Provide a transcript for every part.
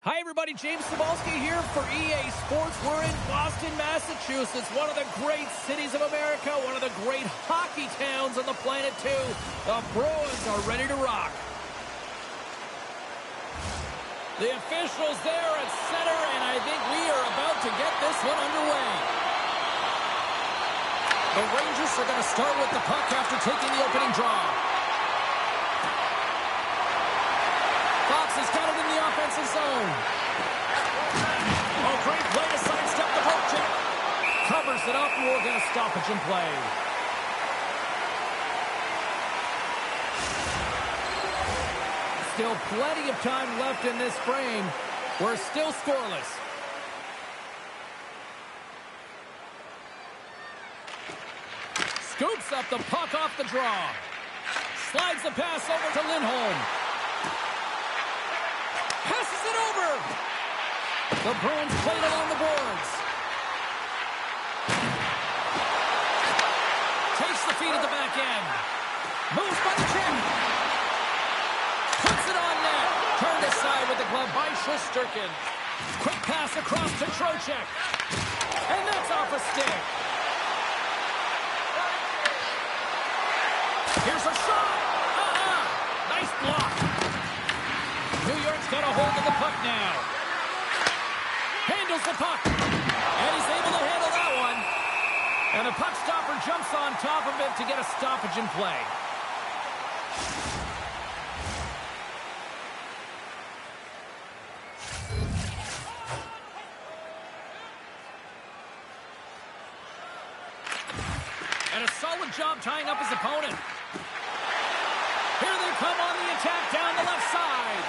Hi, everybody. James Cebulski here for EA Sports. We're in Boston, Massachusetts, one of the great cities of America, one of the great hockey towns on the planet, too. The Bruins are ready to rock. The officials there at center, and I think we are about to get this one underway. The Rangers are going to start with the puck after taking the opening draw. Fox has got it in the offensive zone. Oh, great play to sidestep the poke check. Covers it up, and we're going to stoppage and play. Still plenty of time left in this frame. We're still scoreless. Scoops up the puck off the draw. Slides the pass over to Lindholm. Passes it over. The Bruins played it on the boards. speed at the back end. Moves by the chin. Puts it on net. Turned aside with the glove by Shesterkin. Quick pass across to Trocheck. And that's off a stick. Here's a shot. Nice block. New York's got a hold of the puck now. Handles the puck. And he's able to handle that one. And the puck stopper jumps on top of it to get a stoppage in play. And a solid job tying up his opponent. Here they come on the attack down the left side.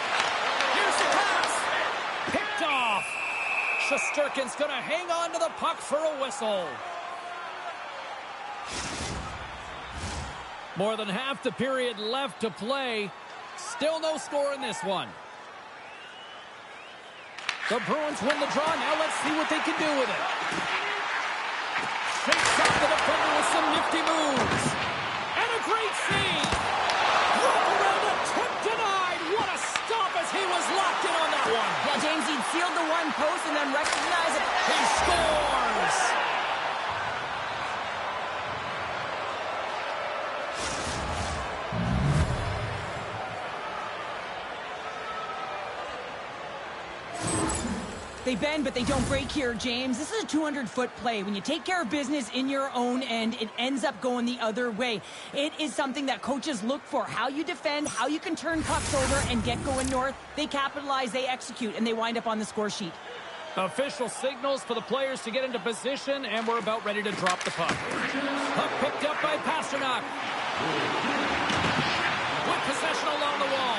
Here's the pass. Picked off. Shesterkin's going to hang on to the puck for a whistle. More than half the period left to play. Still no score in this one. The Bruins win the draw. Now let's see what they can do with it. Shakes off the defender with some nifty moves. And a great save. Wrap around a tip denied. What a stop as he was locked in on that one. Yeah, James, he'd sealed the one post and then recognized it. He scores. They bend, but they don't break here, James. This is a 200-foot play. When you take care of business in your own end, it ends up going the other way. It is something that coaches look for. How you defend, how you can turn pucks over and get going north. They capitalize, they execute, and they wind up on the score sheet. Official signals for the players to get into position, and we're about ready to drop the puck. Puck picked up by Pasternak. With possession along the wall.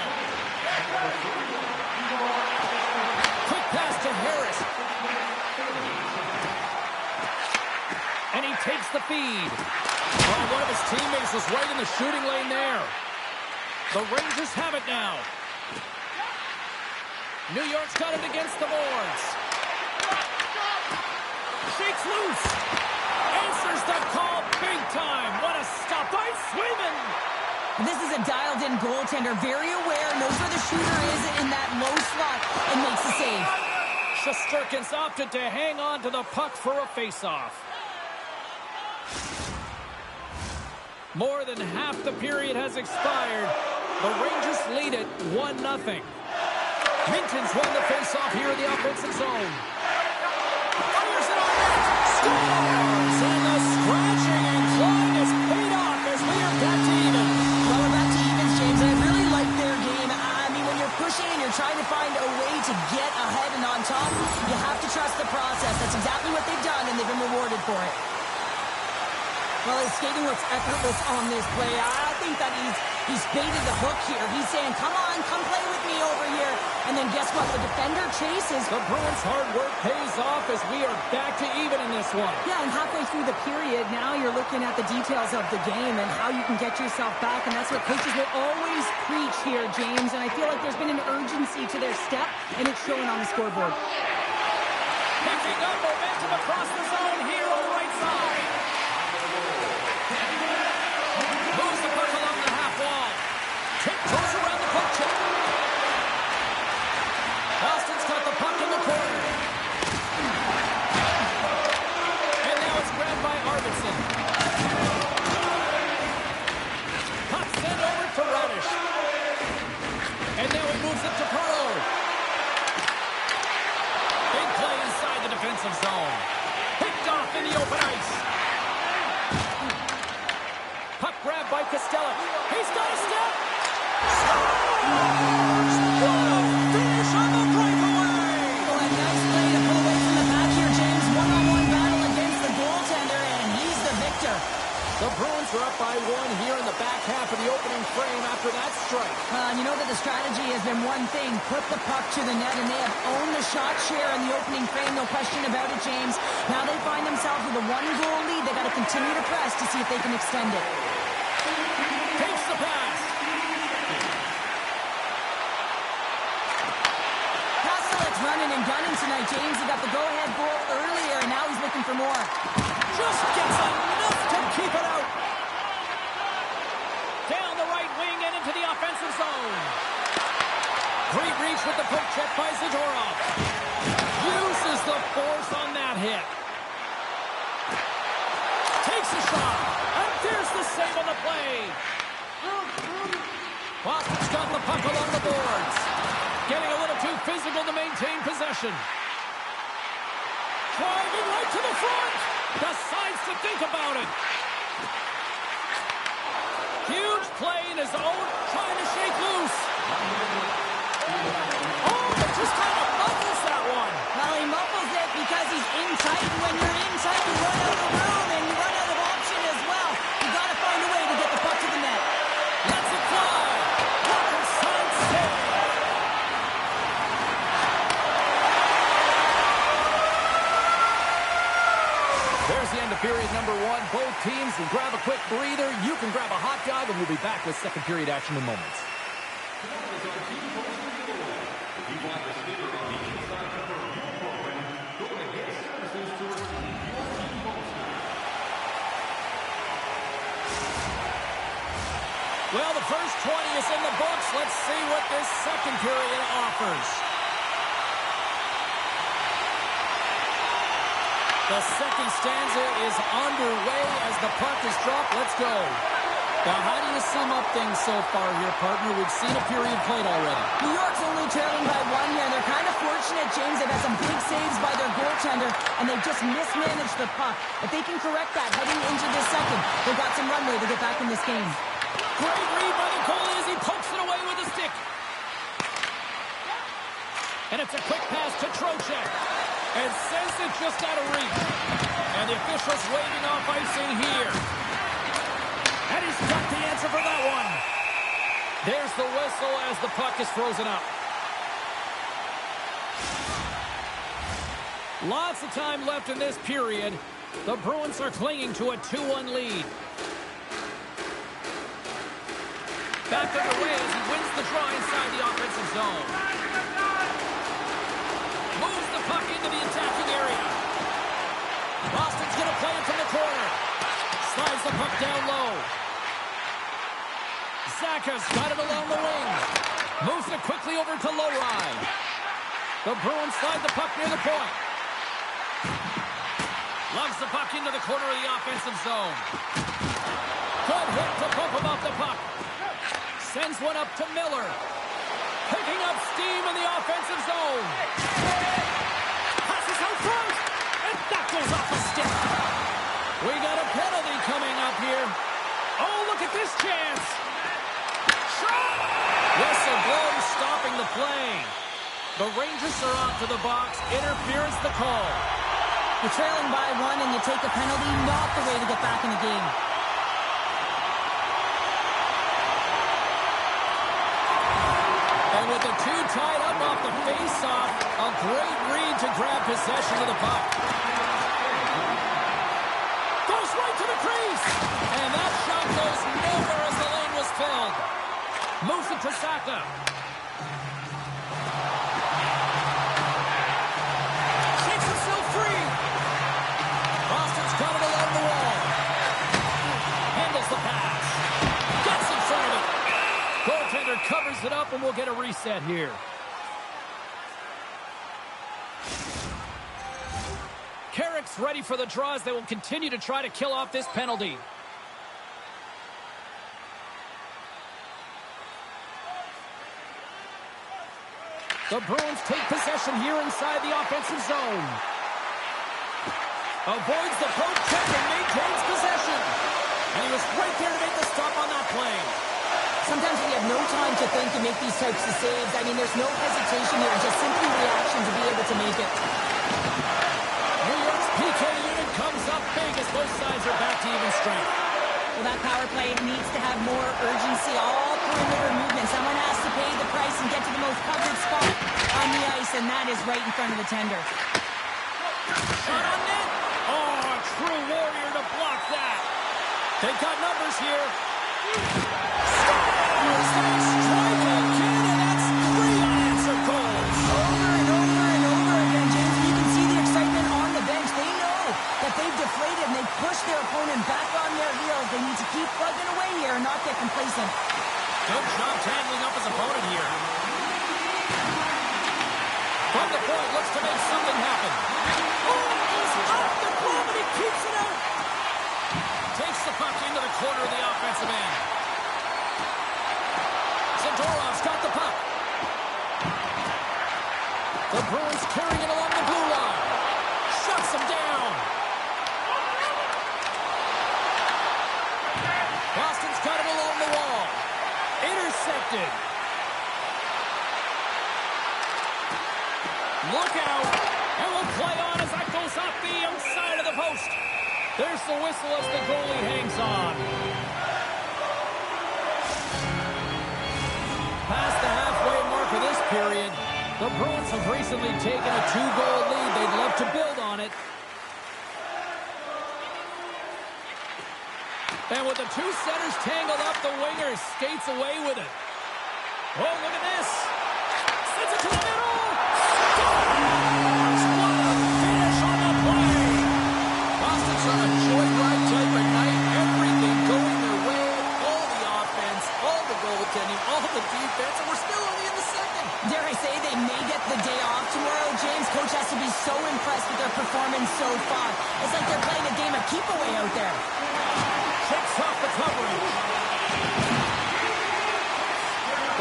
Quick pass to Harris. And he takes the feed. Oh, one of his teammates was right in the shooting lane there. The Rangers have it now. New York's got it against the boards. Shakes loose. Answers the call big time. What a stop by Swayman. This is a dialed-in goaltender, very aware, knows where the shooter is in that low slot, and makes the save. Shesterkin's opted to hang on to the puck for a face-off. More than half the period has expired. The Rangers lead it 1-0. Minton's won the face-off here in the offensive zone. Fires it on net. Scores! And the scratching and clawing is paid off as we are back to even. Well, we're back to evens, James. I really like their game. I mean, when you're pushing and you're trying to find a way to get ahead and on top, you have to trust the process. That's exactly what they've done, and they've been rewarded for it. Well, his skating looks effortless on this play. I think that he's baited the hook here. He's saying, come on, come play with me over here. And then guess what? The defender chases. The Bruins' hard work pays off as we are back to even in this one. Yeah, and halfway through the period, now you're looking at the details of the game and how you can get yourself back. And that's what coaches will always preach here, James. And I feel like there's been an urgency to their step, and it's showing on the scoreboard. Picking up momentum across the zone here on the right side. Moves the puck along the half wall. Tiptoes around the puck check. Boston's got the puck in the corner. And now it's grabbed by Arvidsson. Puck sent over to Radish. And now he moves it to Perreault. Big play inside the defensive zone. Picked off in the open ice. Puck grabbed by Costello. He's got a step. Scores! What a finish on the breakaway! Oh, a nice play to pull away from the back here, James. One-on-one battle against the goaltender, and he's the victor. The Bruins are up by one here in the back half of the opening frame after that strike. You know that the strategy has been one thing, put the puck to the net, and they have owned the shot share in the opening frame, no question about it, James. Now they find themselves with a one-goal lead. They got to continue to press to see if they can extend it. Takes the pass. Pastelik's running and gunning tonight, James. He got the go-ahead goal earlier, and now he's looking for more. Just gets enough to keep it out. poke check by Zadorov. Uses the force on that hit. Takes a shot. And there's the save on the play. Boston's got the puck along the boards. Getting a little too physical to maintain possession. Driving right to the front. Decides to think about it. Huge play in his own, trying to shake loose. Oh, it just kind of muffles that one. Well, he muffles it because he's in tight. And when you're in tight, you run out of room and you run out of option as well. You got to find a way to get the puck to the net. Lets it fly. Walker side save. There's the end of period number one. Both teams can grab a quick breather. You can grab a hot dog, and we'll be back with second period action in moments. Well, the first 20 is in the books. Let's see what this second period offers. The second stanza is underway as the puck is dropped. Let's go. Now, how do you sum up things so far here, partner? We've seen a period played already. New York's only trailing by one here, and they're kind of fortunate, James. They've had some big saves by their goaltender, and they've just mismanaged the puck. If they can correct that heading into this second, they've got some runway to get back in this game. Great read by the goalie as he pokes it away with a stick. And it's a quick pass to Trocheck. And sends it just out of reach. And the official's waving off icing here. And he's got the answer for that one. There's the whistle as the puck is frozen up. Lots of time left in this period. The Bruins are clinging to a 2-1 lead. Back underway as he wins the draw inside the offensive zone. Moves the puck into the attacking area. Boston's going to play it from the corner. Slides the puck down low. Zaka's got it along the wing. Moves it quickly over to Lowry. The Bruins slide the puck near the point. Lugs the puck into the corner of the offensive zone. Good hit to pump him off the puck. Sends one up to Miller. Picking up steam in the offensive zone. Passes out front. And that goes off a stick. We got a penalty coming up here. Oh, look at this chance. Shot! Whistle blows, stopping the play. The Rangers are on to the box. Interference the call. You're trailing by one and you take a penalty. Not the way to get back in the game. And with the two tied up off the face-off, a great read to grab possession of the puck. Goes right to the crease. And that shot goes nowhere as the lane was filled. Moves it to Saka. Shakes himself free. Boston's got it along the wall. Handles the pass. Gets in front of it. Goaltender covers it up, and we'll get a reset here. Carrick's ready for the draw as they will continue to try to kill off this penalty. The Bruins take possession here inside the offensive zone. Avoids the poke check and maintains possession. And he was right there to make the stop on that play. Sometimes we have no time to think and make these types of saves. I mean, there's no hesitation here, just simply reaction to be able to make it. New York's PK unit comes up big as both sides are back to even strength. Well, that power play needs to have more urgency. All perimeter movement. Someone has to pay the price and get to the most covered spot on the ice, and that is right in front of the tender. Shot on net. Oh, a true warrior to block that. They've got numbers here. Strike again, and that's 3 unanswered goals. Over and over and over again, James. You can see the excitement on the bench. They know that they've deflated and they've pushed their opponent back on their heels. They need to keep plugging away here and not get complacent. Good job tangling up his opponent here. play on as that goes off the outside of the post. There's the whistle as the goalie hangs on. Past the halfway mark of this period, the Bruins have recently taken a 2-goal lead. They'd love to build on it. And with the two centers tangled up, the winger skates away with it. Oh, look at this. Sends it to the middle. Scores! What a finish on the play. Boston's on a joyride type of night. Everything going their way. All the offense, all the goaltending, all the defense, and we're still only in the second. Dare I say they may get the day off tomorrow, James. Coach has to be so impressed with their performance so far. It's like they're playing a game of keep away out there. Checks off the coverage.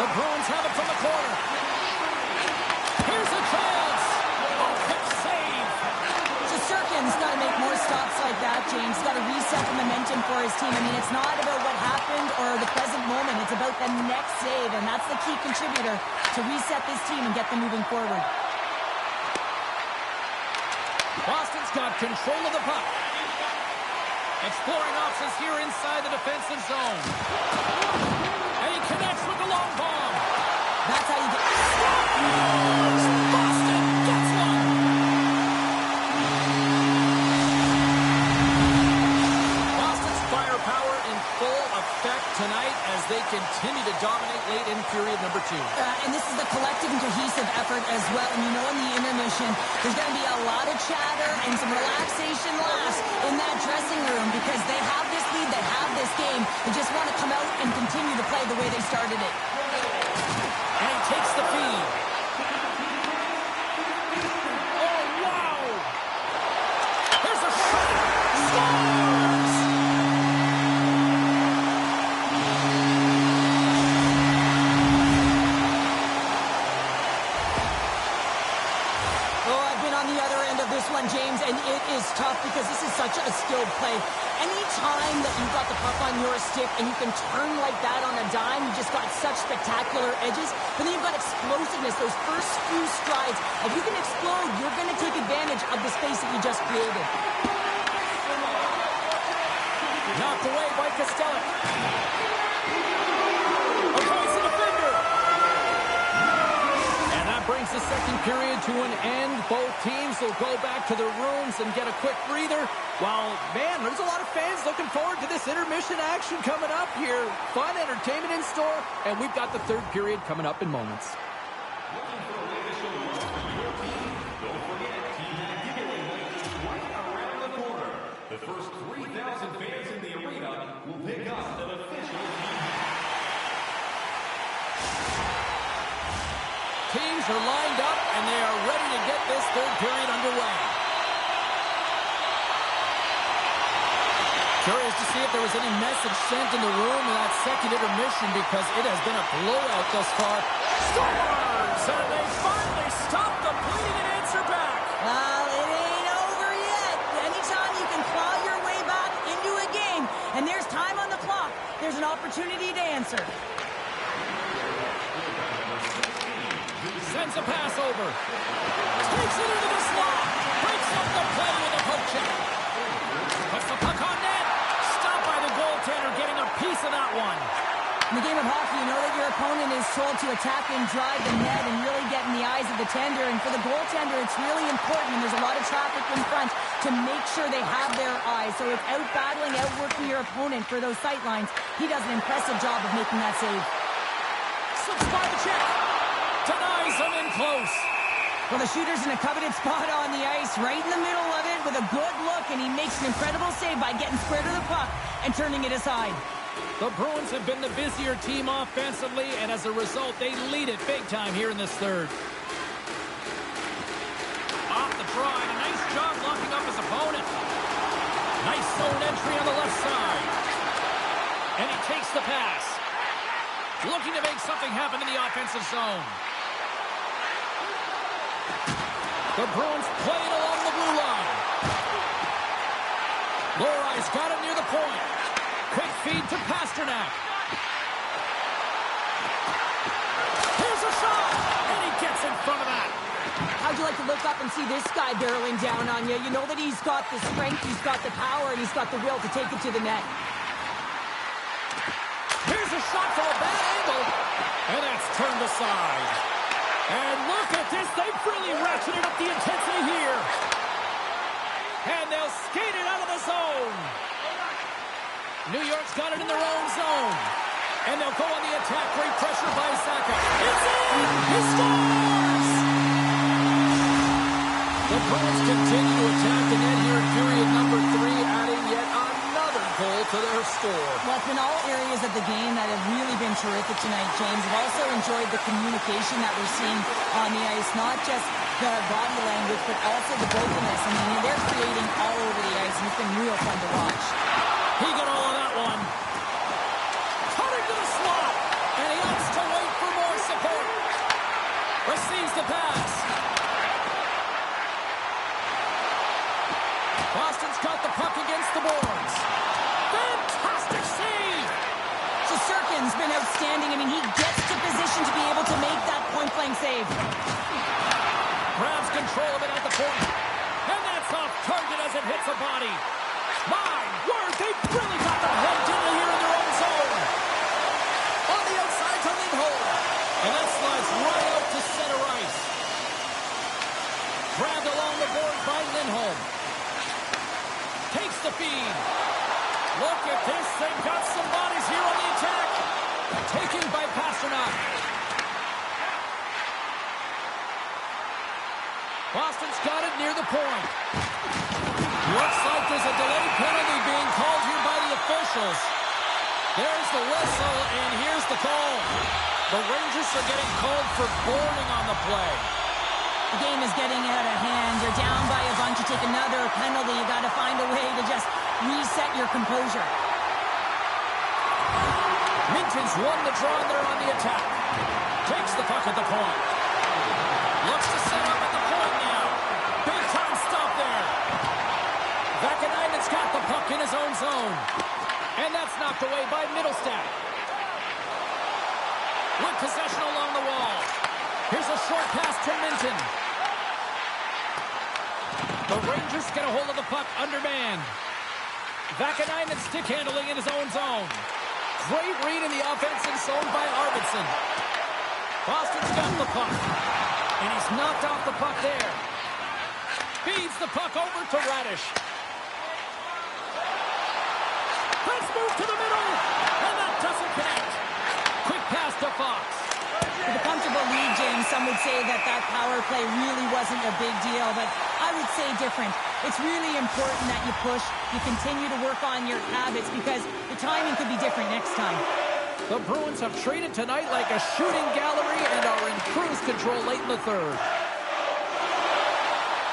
The Bruins have it from the corner. Here's a chance. Oh, quick save. Shesterkin's got to make more stops like that, James. Got to reset the momentum for his team. I mean, it's not about what happened or the present moment. It's about the next save, and that's the key contributor to reset this team and get them moving forward. Boston's got control of the puck. Exploring options here inside the defensive zone. And he connects with the long bomb. That's how you get... Boston gets one. Boston's firepower in full effect tonight as they continue to dominate late in period number 2. And this is the collective and cohesive effort as well. And you know in the intermission, there's going to be a lot of chatter and some relaxation laughs in that dressing room because they have this lead, they have this game. They just want to come out and continue to play the way they started it. And he takes the feed. Oh, wow! There's a shot! Scores! Oh, I've been on the other end of this one, James, and it is tough because this is such a skilled play. Anytime that you've got the puck on your stick and you can turn like that on a dime, you just got such spectacular edges. But then you've got explosiveness, those first few strides. If you can explode, you're going to take advantage of the space that you just created. Knocked away by Costello. Avoids the defender. And that brings the second period to an end. Both teams will go back to their rooms and get a quick breather. While, man, there's a lot of fans looking forward to this intermission action coming up here. Fun entertainment in store, and we've got the third period coming up in moments. The first 3,000 fans in the arena will pick up an official team. Teams are lined up, and they are ready to get this third period underway. Curious to see if there was any message sent in the room in that second intermission because it has been a blowout thus far. Scores! And they finally stop the bleeding and answer back. Well, it ain't over yet. Anytime you can claw your way back into a game and there's time on the clock, there's an opportunity to answer. Sends a pass over. Takes it into the slot. Breaks up the play with a poke check. Puts the puck on net. Stopped by the goaltender, getting a piece of that one. In the game of hockey, you know that your opponent is told to attack and drive the net and really get in the eyes of the tender. And for the goaltender, it's really important, and there's a lot of traffic in front, to make sure they have their eyes. So it's out-battling, outworking your opponent for those sight lines. He does an impressive job of making that save. Slips by the check. Denies him in close. Well, the shooter's in a coveted spot on the ice, right in the middle of it with a good look, and he makes an incredible save by getting square to the puck and turning it aside. The Bruins have been the busier team offensively, and as a result, they lead it big time here in this third. Off the draw, and a nice job locking up his opponent. Nice zone entry on the left side. And he takes the pass. Looking to make something happen in the offensive zone. The Bruins play it along the blue line. Lorai's got it near the point. Quick feed to Pasternak. Here's a shot, and he gets in front of that. How'd you like to look up and see this guy barreling down on you. You know that he's got the strength, he's got the power, and he's got the will to take it to the net. Here's a shot from a bad angle, and that's turned aside. And look at this. They've really ratcheted up the intensity here. And they'll skate it out of the zone. New York's got it in their own zone. And they'll go on the attack. Great pressure by Saka. It's in! He scores! The Bruins continue to attack the net here in period number 3, adding yet another goal to their score. Well, it's been all areas of the game that have really been terrific tonight, James. I've also enjoyed the communication that we're seeing on the ice, not just the body language, but also the brokenness. I mean, they're creating all over the ice, and it's been real fun to watch. He got all of that one. Cutting to the slot, and he opts to wait for more support. Receives the pass. Boston's got the puck against the boards. Fantastic save! Shesterkin's been outstanding. I mean, he gets to position to be able to make that point-blank save. Grabs control of it at the point. And that's off target as it hits a body. My word, they've really got the head dealer here in their own zone. On the outside to Lindholm. And that slides right out to center ice. Grabbed along the boards by Lindholm. Takes the feed. Look at this. They've got some bodies here on the attack. Taken by Pasternak. Boston's got it near the point. Looks like there's a delayed penalty being called here by the officials. There's the whistle, and here's the call. The Rangers are getting called for boarding on the play. The game is getting out of hand. You're down by a bunch. You take another penalty. You got to find a way to just reset your composure. Minton's won the draw there on the attack. Takes the puck at the point. Looks to set up at the point now. Big time stop there. Vakanainen's got the puck in his own zone. And that's knocked away by Middlestat. With possession along the wall. Here's a short pass to Minton. The Rangers get a hold of the puck undermanned. Vakanainen stick handling in his own zone. Great read in the offensive zone by Arvidsson. Boston's got the puck. And he's knocked off the puck there. Feeds the puck over to Radish. Let's move to the middle. And that doesn't connect. Quick pass to Fox. With a comfortable lead, James, some would say that power play really wasn't a big deal, but I would say different. It's really important that you push, you continue to work on your habits, because the timing could be different next time. The Bruins have traded tonight like a shooting gallery and are in cruise control late in the third.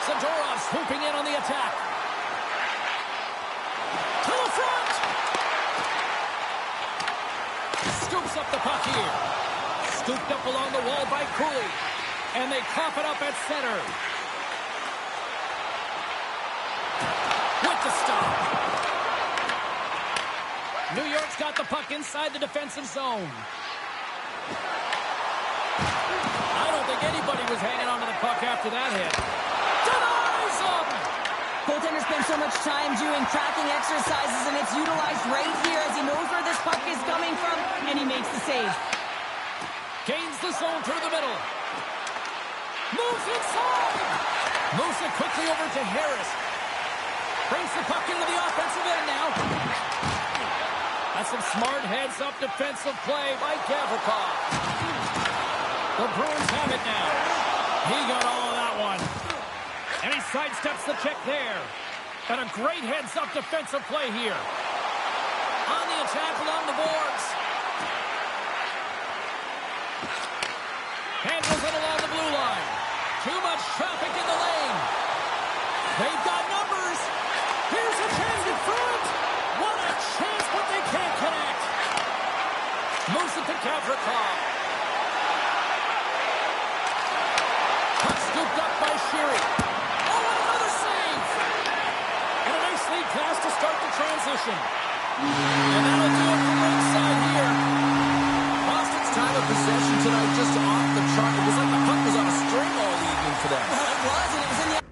Zadorov swooping in on the attack. To the front! Scoops up the puck here. Scooped up along the wall by Cooley. And they cough it up at center. With the stop. New York's got the puck inside the defensive zone. I don't think anybody was hanging on to the puck after that hit. Denies him! Goaltender spends so much time doing tracking exercises, and it's utilized right here as he knows where this puck is coming from, and he makes the save. Gains the zone through the middle. Moves inside. Moves it quickly over to Harris. Brings the puck into the offensive end now. That's some smart heads-up defensive play by Gavrikov. The Bruins have it now. He got all of that one. And he sidesteps the check there. And a great heads-up defensive play here. On the attack along the boards. Handles it along the blue line. Too much traffic in the lane. They've got numbers. Here's a chance in front. What a chance, but they can't connect. Moves it to Gavrikov. Puck scooped up by Sheary. Oh, another save. And a nice lead pass to start the transition. And that'll do it from ringside here. Boston's time of possession tonight, just off the chart. It was like the puck was on a string all evening for them. It was, and it was in the...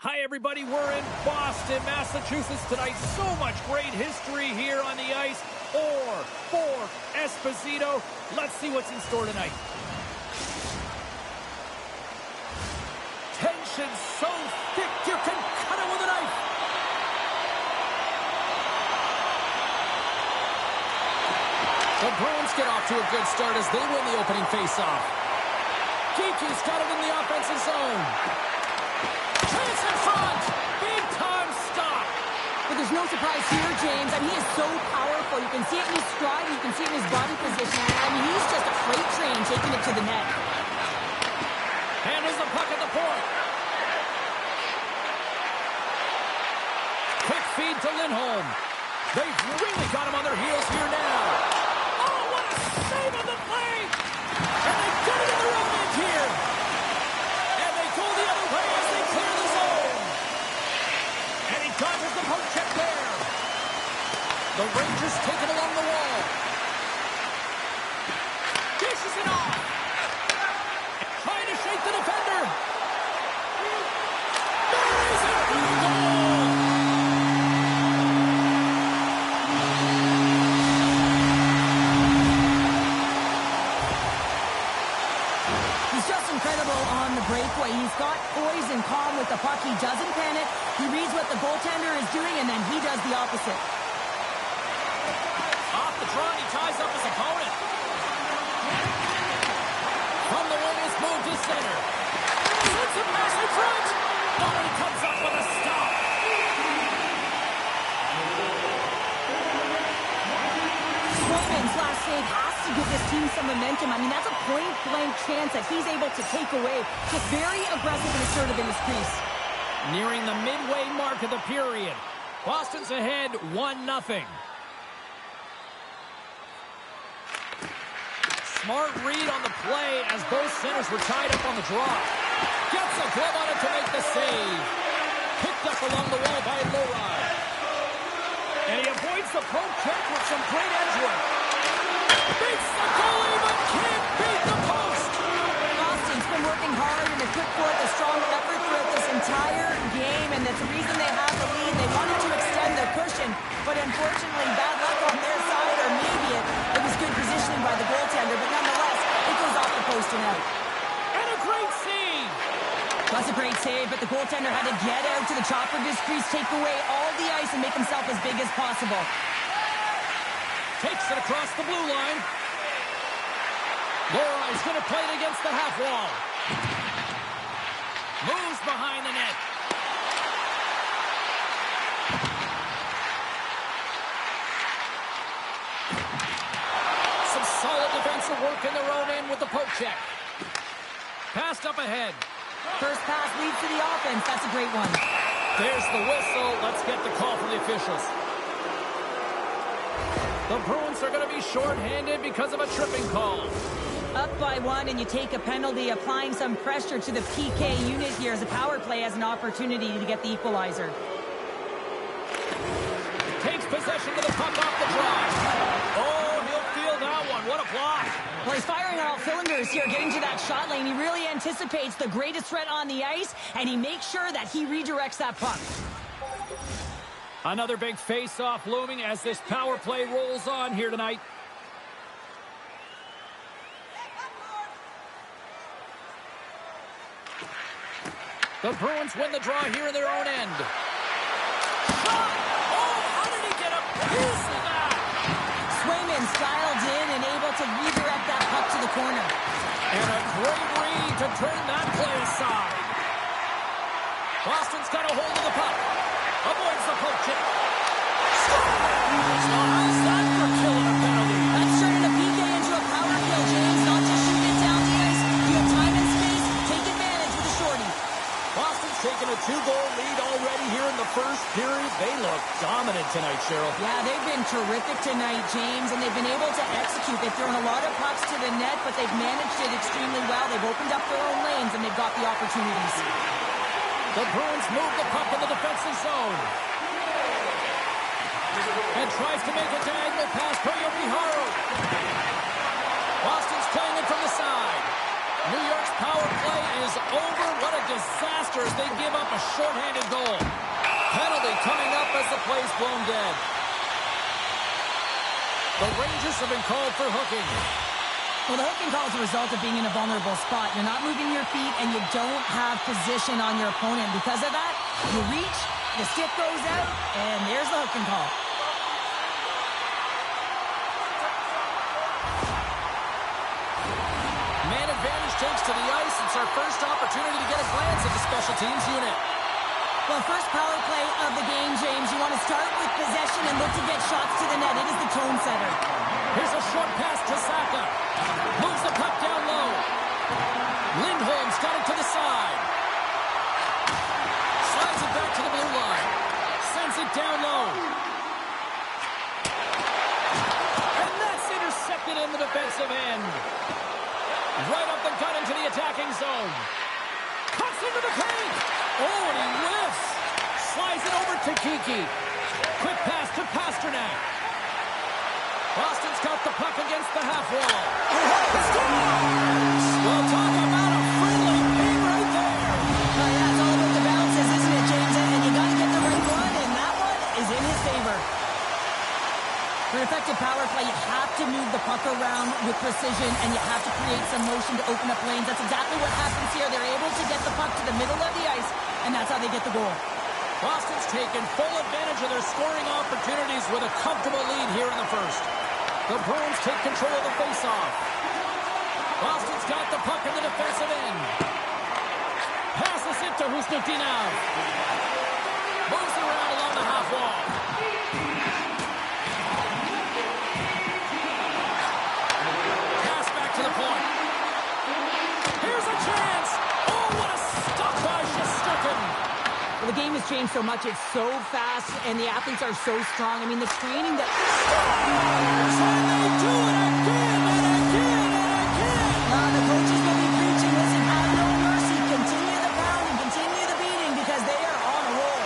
Hi, everybody. We're in Boston, Massachusetts tonight. So much great history here on the ice. For Esposito. Let's see what's in store tonight. Tension so thick you can cut it with a knife. The Bruins get off to a good start as they win the opening faceoff. Kiki's got it in the offensive zone. Chance in front! Big time stop! But there's no surprise here, James. I mean, he is so powerful. You can see it in his stride. You can see it in his body position. I mean, he's just a freight train taking it to the net. Handles the puck at the point. Quick feed to Lindholm. They've really got him on their heels here now. Oh, what a save on the play! And they get it in the rim edge here. And they go the other way as they clear the zone. And he dodges the poke check there. The Rangers take it along the wall. Dishes it off. Trying to shake the defender. Buries it for the goal. He's just incredible on the breakaway. He's got poise and calm with the puck. He doesn't panic. He reads what the goaltender is doing, and then he does the opposite. Off the draw, he ties up his opponent. From the wing, it's moved to center. Sends a pass in front. Oh, and he comes up with a stop. Swayman's last save has to give this team some momentum. I mean, that's a point-blank chance that he's able to take away. Just very aggressive and assertive in his crease. Nearing the midway mark of the period. Boston's ahead 1-0. Smart read on the play as both centers were tied up on the draw. Gets a glove on it to make the save. Picked up along the wall by Lorad. And he avoids the poke check with some great edge work. Beats the goalie, but can't beat the post. Boston's been working hard and they put forth a strong effort throughout this entire game, and that's the reason they have the lead. They wanted to extend their cushion, but unfortunately, bad luck on their side, or maybe it was good positioning by the goaltender, but nonetheless, it goes off the post and out. And a great save. That's a great save, but the goaltender had to get out to the chopper disc crease, take away all the ice, and make himself as big as possible. Takes it across the blue line. Laura's going to play it against the half wall. Moves behind the net. Some solid defensive work in their own end with the poke check. Passed up ahead. First pass leads to the offense. That's a great one. There's the whistle. Let's get the call from the officials. The Bruins are going to be shorthanded because of a tripping call. Up by 1 and you take a penalty, applying some pressure to the PK unit here as the power play has an opportunity to get the equalizer. Takes possession of the puck off the drive. Oh, he'll feel that one. What a block. Well, he's firing on all cylinders here, getting to that shot lane. He really anticipates the greatest threat on the ice, and he makes sure that he redirects that puck. Another big face-off looming as this power play rolls on here tonight. The Bruins win the draw here in their own end. Shot! Oh, how did he get a piece of that? Swayman's dialed in and able to redirect that puck to the corner. And a great read to turn that play aside. Boston's got a hold of the puck. Avoids the poke check. How's that for killing a penalty? That's turning a PK into a power kill, James. Not just shooting it down the ice. You have time and space. Take advantage with a shorty. Boston's taken a 2-goal lead already here in the first period. They look dominant tonight, Cheryl. Yeah, they've been terrific tonight, James, and they've been able to execute. They've thrown a lot of pucks to the net, but they've managed it extremely well. They've opened up their own lanes, and they've got the opportunities. The Bruins move the puck in the defensive zone. And tries to make a diagonal pass for Yomiharu. Boston's playing it from the side. New York's power play is over. What a disaster as they give up a shorthanded goal. Penalty coming up as the play's blown dead. The Rangers have been called for hooking. Well, the hooking call is a result of being in a vulnerable spot. You're not moving your feet, and you don't have position on your opponent. Because of that, you reach, the stick goes out, and there's the hooking call. Man advantage takes to the ice. It's our first opportunity to get a glance at the special teams unit. Well, first power play of the game, James. You want to start with possession and look to get shots to the net. It is the tone setter. Here's a short pass to Saka. Moves the puck down low. Lindholm's got it to the side. Slides it back to the blue line. Sends it down low. And that's intercepted in the defensive end. Right up the gut into the attacking zone. Cuts into the paint. Oh, and he whiffs. Slides it over to Kiki. Quick pass to Pasternak. Boston's got the puck against the half wall. Well, talk about a friendly game right there. Oh, yeah, it's all about the bounces, isn't it, James? And you got to get the right one, and that one is in his favor. For effective power play, you have to move the puck around with precision, and you have to create some motion to open up lanes. That's exactly what happens here. They're able to get the puck to the middle of the ice, and that's how they get the goal. Boston's taken full advantage of their scoring opportunities with a comfortable lead here in the first. The Bruins take control of the faceoff. Boston's got the puck in the defensive end. Passes it to Husnutinov. Moves around along the half wall. Pass back to the point. Here's a chance. Oh, what a stop by Shesterkin. Well, the game has changed so much. It's so fast, and the athletes are so strong. I mean, the training that... And they do it again and again and again. The coaches will be preaching, listen, have no mercy. Continue the pounding, continue the beating, because they are on a roll.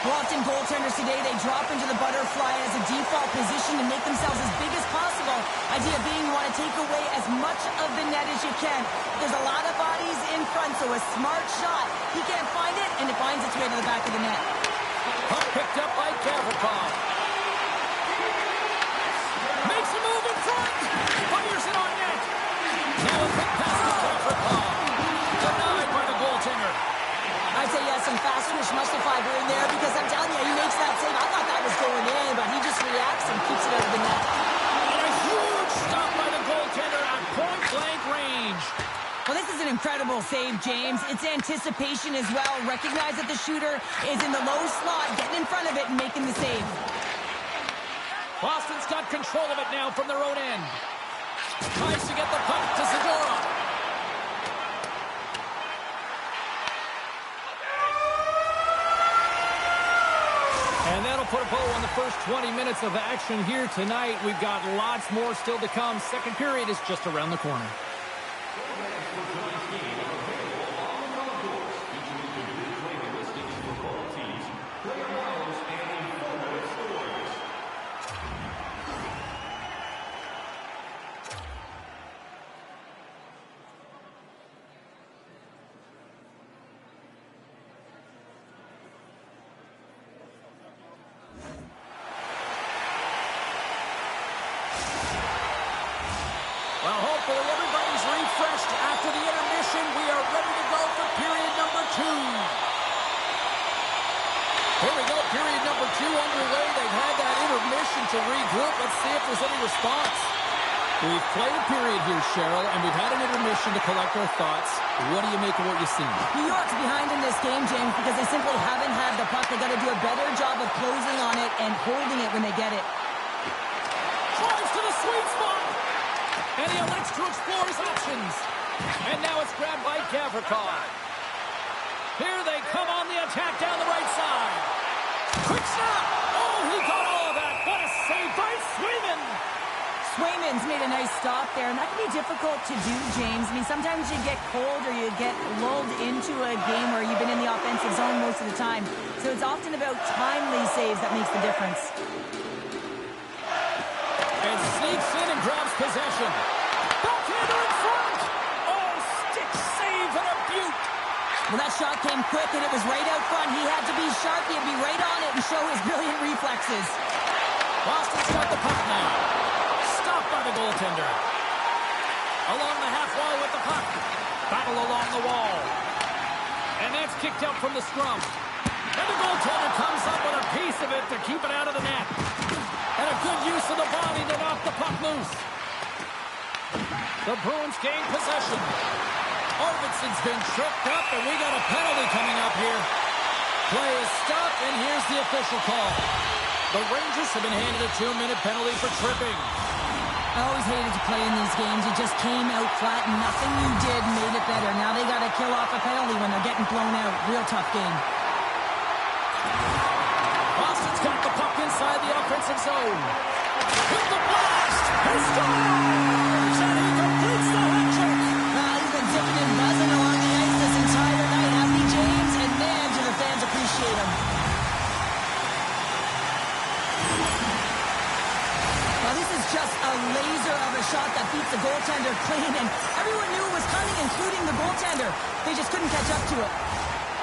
Well, often goaltenders today, they drop into the butterfly as a default position to make themselves as big as possible. Idea being you want to take away as much of the net as you can. There's a lot of bodies in front, so a smart shot. He can't find it, and it finds its way to the back of the net. Puck picked up by Gavrikov. Makes a move in front. Fires it on net. Now a quick pass to Gavrikov. Denied by Unbelievable save, James. It's anticipation as well. Recognize that the shooter is in the low slot, getting in front of it and making the save. Boston's got control of it now from their own end. Tries to get the puck to Segura. And that'll put a bow on the first 20 minutes of action here tonight. We've got lots more still to come. Second period is just around the corner. Well, hopefully everybody's refreshed after the intermission. We are ready to go for period number 2. Here we go, period number 2 underway. They've had that intermission to regroup. Let's see if there's any response. We've played a period here, Cheryl, and we've had an intermission to collect our thoughts. What do you make of what you've seen? New York's behind in this game, James, because they simply haven't had the puck. They've got to do a better job of closing on it and holding it when they get it. Drives to the sweet spot. And he elects to explore his options. And now it's grabbed by Gavrikov. Here they come on the attack down the right side. Quick snap. Oh, he got all of that. What a save by Swayman. Swayman's made a nice stop there, and that can be difficult to do, James. I mean, sometimes you get cold or you get lulled into a game where you've been in the offensive zone most of the time. So it's often about timely saves that makes the difference. And sneaks in and grabs possession. Backhander in front. Oh, stick save and a beaut. Well, that shot came quick, and it was right out front. He had to be sharp. He had to be right on it and show his brilliant reflexes. Boston's got the puck now. Stopped by the goaltender. Along the half wall with the puck. Battle along the wall. And that's kicked out from the scrum. And the goaltender comes up with a piece of it to keep it out of the net. And a good use of the body to knock the puck loose. The Bruins gain possession. Arvidsson's been tripped up, and we got a penalty coming up here. Play is stopped, and here's the official call. The Rangers have been handed a 2-minute penalty for tripping. I always hated to play in these games. You just came out flat, and nothing you did made it better. Now they got to kill off a penalty when they're getting blown out. Real tough game. Boston's got the puck inside the offensive zone. With the blast! He scores! And he completes the hat trick! He's been dipping and buzzing along the ice this entire night, hasn't he, James? And man, do the fans appreciate him. Well, this is just a laser of a shot that beats the goaltender clean, and everyone knew it was coming, including the goaltender. They just couldn't catch up to it.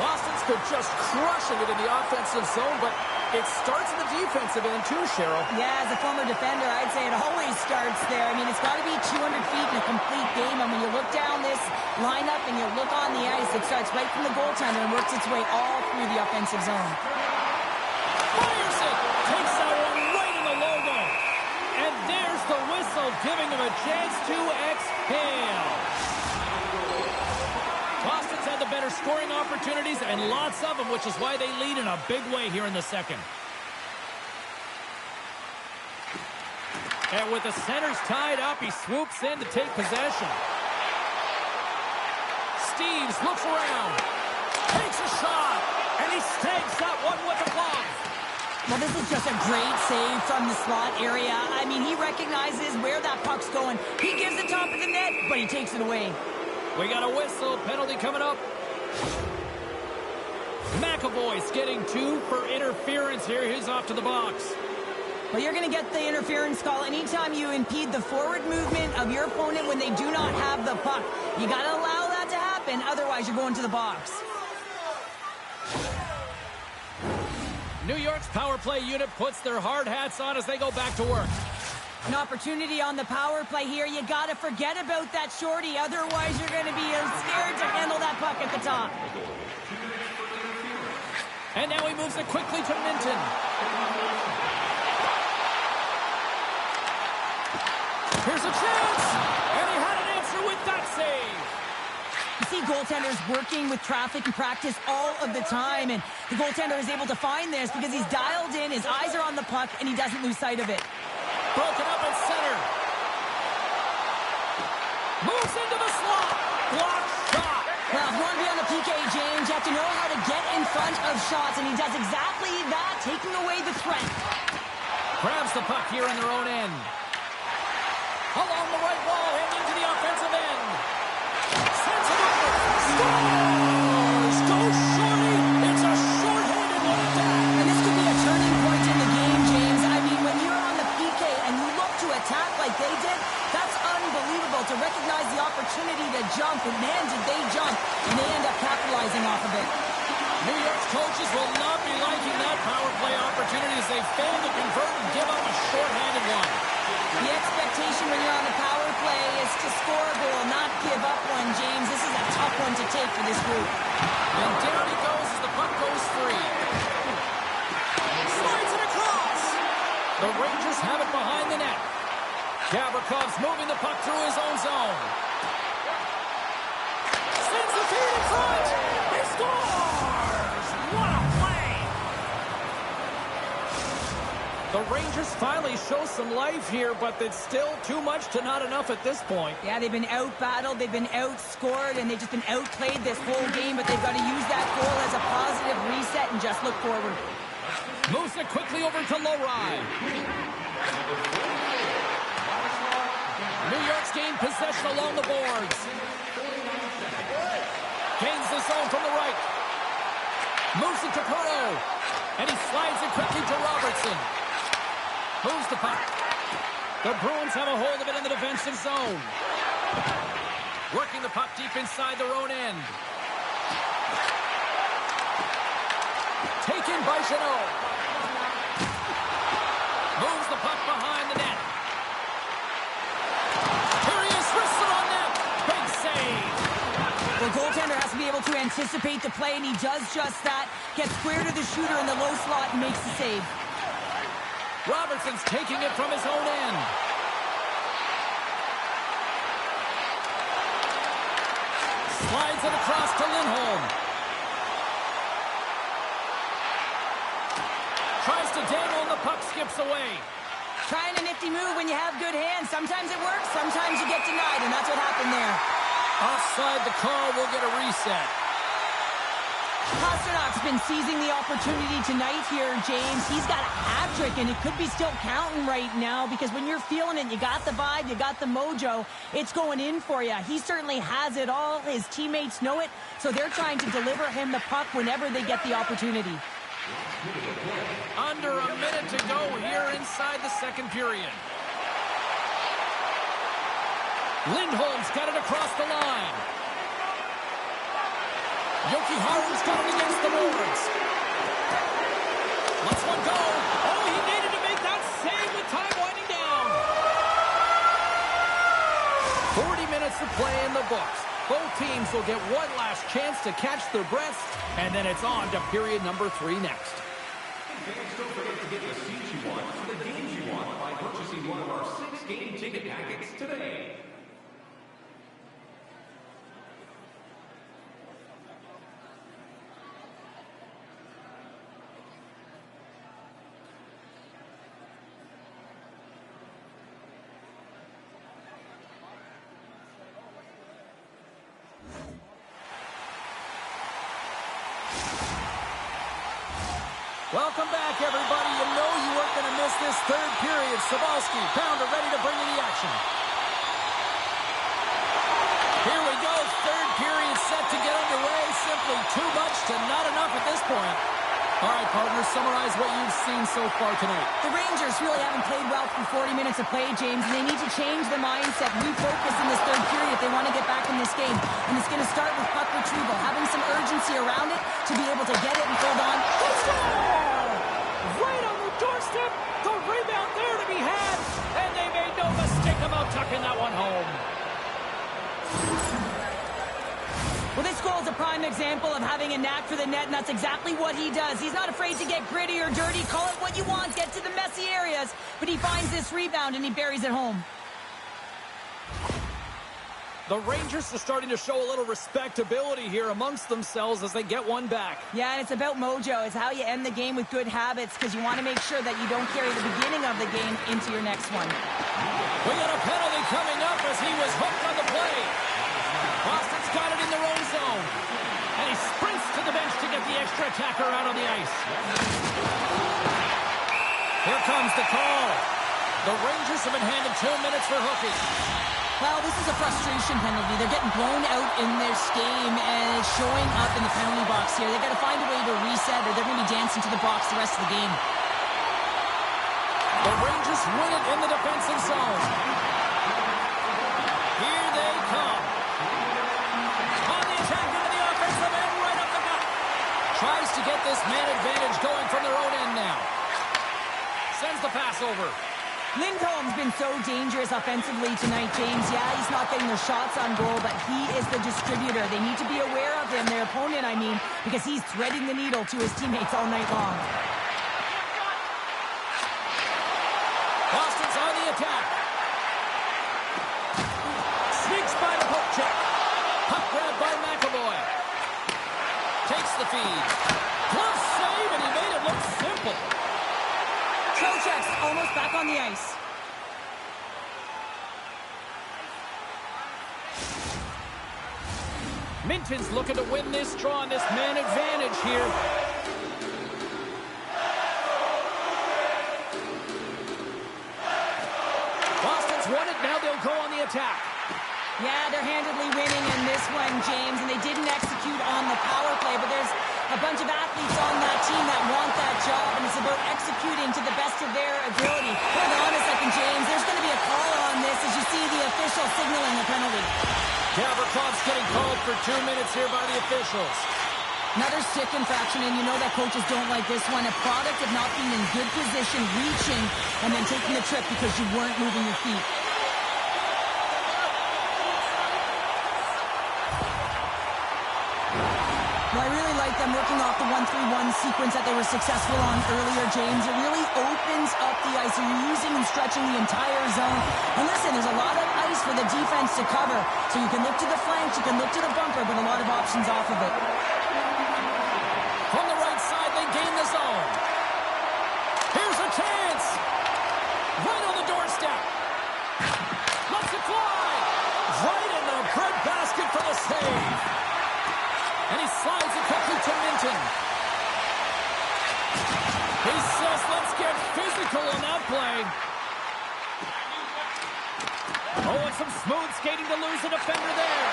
Boston's been just crushing it in the offensive zone, but it starts in the defensive end too, Cheryl. Yeah, as a former defender, I'd say it always starts there. I mean, it's got to be 200 feet in a complete game, and when you look down this lineup and you look on the ice, it starts right from the goaltender and works its way all through the offensive zone. Fires it! Takes that one right in the logo. And there's the whistle, giving him a chance to exhale. Boston's had the better scoring opportunities, and lots of them, which is why they lead in a big way here in the second. And with the centers tied up, he swoops in to take possession. Steves looks around, takes a shot, and he snags that one with the glove. Well, this is just a great save from the slot area. I mean, he recognizes where that puck's going. He gives it top of the net, but he takes it away. We got a whistle, penalty coming up. McAvoy's getting 2 for interference here. He's off to the box. Well, you're going to get the interference call anytime you impede the forward movement of your opponent when they do not have the puck. You got to allow that to happen, otherwise you're going to the box. New York's power play unit puts their hard hats on as they go back to work. An opportunity on the power play here. You got to forget about that shorty. Otherwise, you're going to be scared to handle that puck at the top. And now he moves it quickly to Minton. Here's a chance. And he had an answer with that save. see goaltenders working with traffic and practice all of the time, and the goaltender is able to find this because he's dialed in, his eyes are on the puck, and he doesn't lose sight of it. Broken up at center. Moves into the slot. Block shot. Well, if you want to be on the PK, James, you have to know how to get in front of shots, and he does exactly that, taking away the threat. Grabs the puck here in their own end. Along the right wall, heading into the offensive end. Sends it over. Scores! Goes shorty. It's a short-handed one at that. And this could be a turning point in the game, James. I mean, when you're on the PK and you look to attack like they did, that's unbelievable to recognize the opportunity to jump. And man, did they jump. And they end up capitalizing off of it. New York's coaches will not be liking that power play opportunity as they fail to convert and give up a short-handed one. The expectation when you're on the power play is to score a goal, not give up one, James. This is a tough one to take for this group. And down he goes as the puck goes free. Slides it across. The Rangers have it behind the net. Gavrikov's moving the puck through his own zone. Sends the feed in front. He scores! What a play! The Rangers finally show some life here, but it's still too much to not enough at this point. Yeah, they've been out-battled, they've been outscored, and they've just been outplayed this whole game, but they've got to use that goal as a positive reset and just look forward. Moves it quickly over to Lowry. New York's gained possession along the boards. Gains the zone from the right. Moves it to Perreault. And he slides it quickly to Robertson. Moves the puck. The Bruins have a hold of it in the defensive zone. Working the puck deep inside their own end. Taken by Jeannot. Moves the puck behind the net. Here he is, wristed on net. Big save. The goaltender has to be able to anticipate the play, and he does just that. Gets square to the shooter in the low slot and makes the save. Robertson's taking it from his own end. Slides it across to Lindholm. Tries to dangle and the puck skips away. Trying a nifty move when you have good hands. Sometimes it works, sometimes you get denied, and that's what happened there. Offside the call, will get a reset. Pasternak's been seizing the opportunity tonight here, James. He's got a hat trick, and it could be still counting right now because when you're feeling it, you got the vibe, you got the mojo, it's going in for you. He certainly has it all. His teammates know it, so they're trying to deliver him the puck whenever they get the opportunity. Under a minute to go here inside the second period. Lindholm's got it across the line. Jokiharju's got it against the boards. Let's one go. Oh, he needed to make that save with time winding down. 40 minutes to play in the books. Both teams will get one last chance to catch their breaths, and then it's on to period number 3 next. Fans, don't forget to get the seats you want for the games you want by purchasing one of our 6 game ticket packets today. Welcome back, everybody. You know you weren't going to miss this third period. Cybulski, Pounder ready to bring you the action. Here we go. Third period set to get underway. Simply too much to not enough at this point. All right, partners, summarize what you've seen so far tonight. The Rangers really haven't played well for 40 minutes of play, James, and they need to change the mindset, refocus in this third period if they want to get back in this game. And it's going to start with puck retrieval, having some urgency around it to be able to get it and hold on. Right on the doorstep, the rebound there to be had, and they made no mistake about tucking that one home. Well, this goal is a prime example of having a knack for the net, and that's exactly what he does. He's not afraid to get gritty or dirty, call it what you want, get to the messy areas, but he finds this rebound and he buries it home. The Rangers are starting to show a little respectability here amongst themselves as they get one back. Yeah, and it's about mojo. It's how you end the game with good habits because you want to make sure that you don't carry the beginning of the game into your next one. We got a penalty coming up as he was hooked on the play. Boston's got it in their own zone. And he sprints to the bench to get the extra attacker out on the ice. Here comes the call. The Rangers have been handed 2 minutes for hooking. Well, this is a frustration penalty. They're getting blown out in this game, and it's showing up in the penalty box here. They've got to find a way to reset, or they're going to be dancing to the box the rest of the game. The Rangers win it in the defensive zone. Here they come. On the attack into the offensive end, right up the gut. Tries to get this man advantage going from their own end now. Sends the pass over. Lindholm's been so dangerous offensively tonight, James. Yeah, he's not getting the shots on goal, but he is the distributor. They need to be aware of him, their opponent, I mean, because he's threading the needle to his teammates all night long. Boston's on the attack. Sneaks by the poke check. Puck grab by McAvoy. Takes the feed. Glove save, and he made it look simple. Trocheck's almost back on the ice. Minton's looking to win this draw on this man advantage here. Boston's won it, now they'll go on the attack. Yeah, they're handedly winning in this one, James, and they didn't execute on the power play, but there's a bunch of athletes on that team that want that job, and it's about executing to the best of their ability. Hold on a second, James. There's going to be a call on this as you see the official signaling the penalty. Gavrikhov's getting called for 2 minutes here by the officials. Another stick infraction, and you know that coaches don't like this one. A product of not being in good position, reaching, and then taking the trip because you weren't moving your feet. Well, I really like them working off the 1-3-1 sequence that they were successful on earlier, James. It really opens up the ice. So you're using and stretching the entire zone. And listen, there's a lot of ice for the defense to cover. So you can look to the flanks, you can look to the bumper, but a lot of options off of it. From the right side, they gain the zone. Here's a chance. Right on the doorstep. Lets it fly. Right in the breadbasket for the save. And he slides it quickly to Minton. He says, let's get physical on that play. Oh, and some smooth skating to lose a defender there.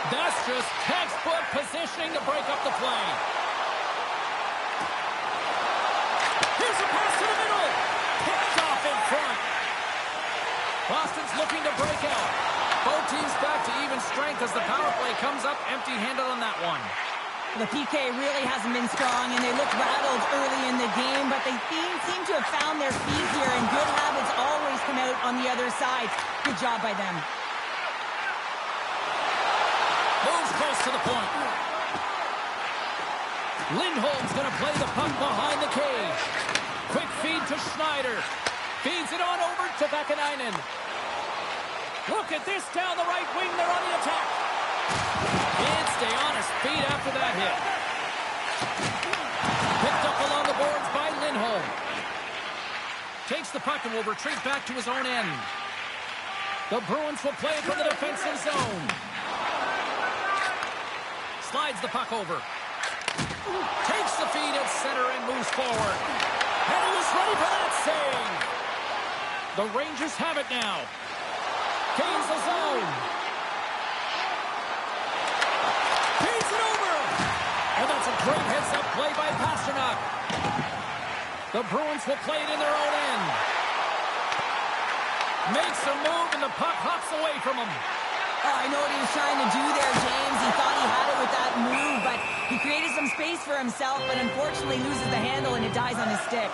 That's just textbook positioning to break up the play. Here's a pass to the middle. Picked off in front. Boston's looking to break out. Both teams back to even strength as the power play comes up empty-handed on that one. The PK really hasn't been strong, and they looked rattled early in the game, but they seem to have found their feet here, and good habits always come out on the other side. Good job by them. Moves close to the point. Lindholm's going to play the puck behind the cage. Quick feed to Schneider. Feeds it on over to Vakanainen. Look at this down the right wing. They're on the attack. Can't stay on his feet after that hit. Picked up along the boards by Lindholm. Takes the puck and will retreat back to his own end. The Bruins will play it from the defensive zone. Slides the puck over. Takes the feed at center and moves forward. And he was ready for that save. The Rangers have it now. Gains the zone. Feeds it over. And that's a great heads-up play by Pasternak. The Bruins will play it in their own end. Makes a move, and the puck hops away from him. Oh, I know what he was trying to do there, James. He thought he had it with that move, but he created some space for himself, but unfortunately loses the handle, and it dies on his stick.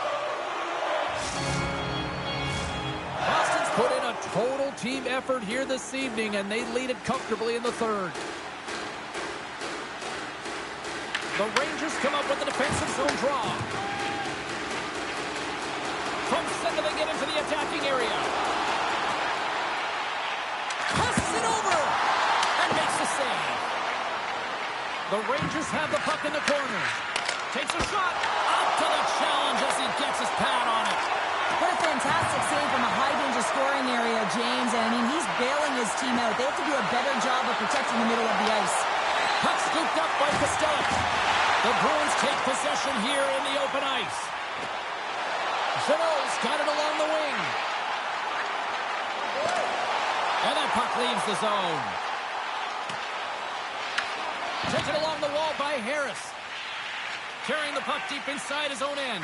Boston's put in a total team effort here this evening, and they lead it comfortably in the third. The Rangers come up with the defensive zone draw. From center, they get into the attacking area. Passes it over. The Rangers have the puck in the corner. Takes a shot. Up to the challenge as he gets his pad on it. What a fantastic save from a high-danger scoring area, James. And, I mean, he's bailing his team out. They have to do a better job of protecting the middle of the ice. Puck scooped up by Costello. The Bruins take possession here in the open ice. Jeannot's got it along the wing. And that puck leaves the zone. Taken along the wall by Harris. Carrying the puck deep inside his own end.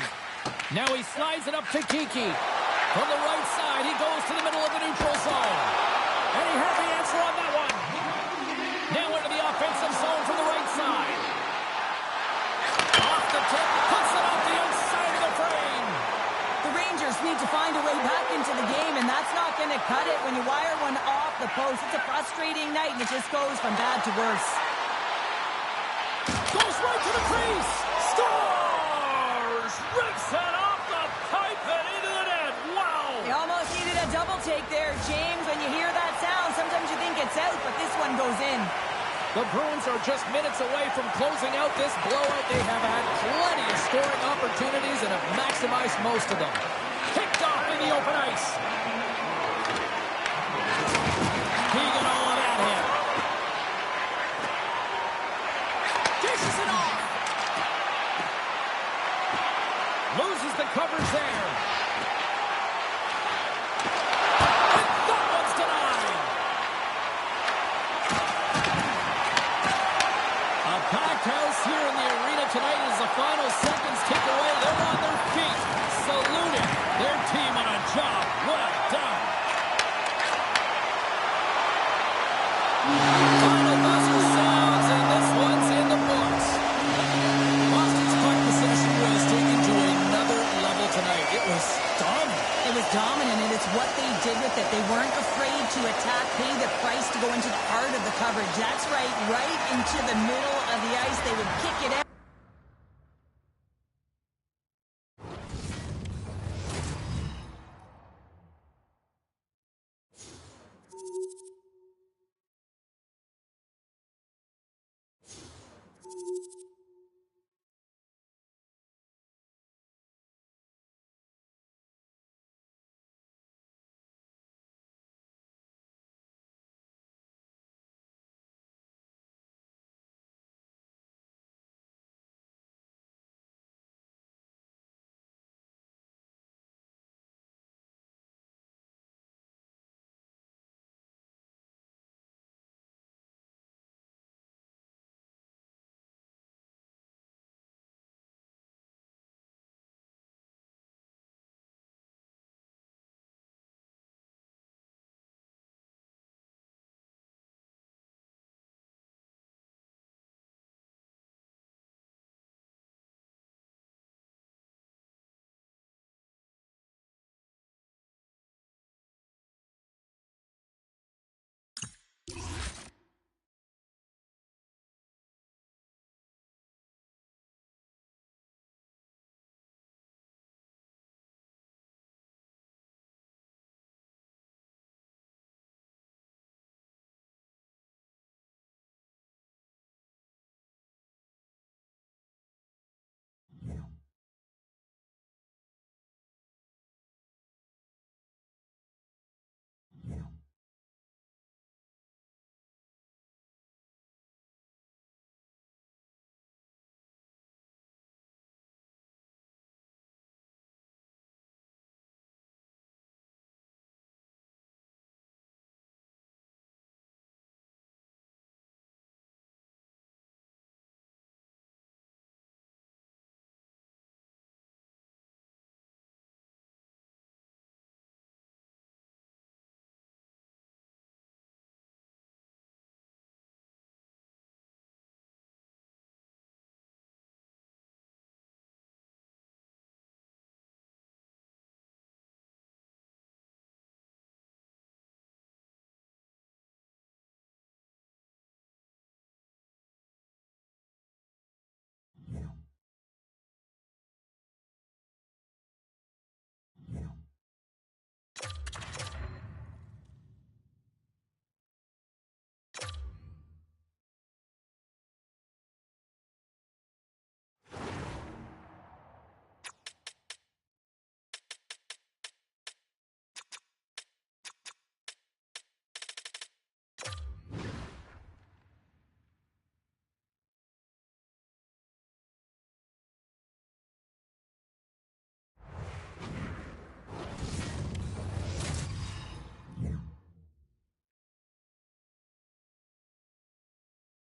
Now he slides it up to Kiki. From the right side, he goes to the middle of the neutral zone. And he had the answer on that one. Now into the offensive zone from the right side. Off the tip, puts it off the outside of the frame. The Rangers need to find a way back into the game, and that's not going to cut it when you wire one off the post. It's a frustrating night, and it just goes from bad to worse. Goes right to the crease. Scores! Rips it off the pipe and into the net. Wow! They almost needed a double take there, James. When you hear that sound, sometimes you think it's out, but this one goes in. The Bruins are just minutes away from closing out this blowout. They have had plenty of scoring opportunities and have maximized most of them. Kicked off in the open ice. He got all of that hit. Dishes it off. Loses the coverage there. And that one's denied. A packed house here in the arena tonight as the final seconds tick away. They're on their feet, saluting their team on a job well done. Final buzzer sounds, and this one's in the books. Boston's puck possession was taken to another level tonight. It was dominant. It was dominant, and it's what they did with it. They weren't afraid to attack, pay the price to go into the heart of the coverage. That's right into the middle of the ice. They would kick it out.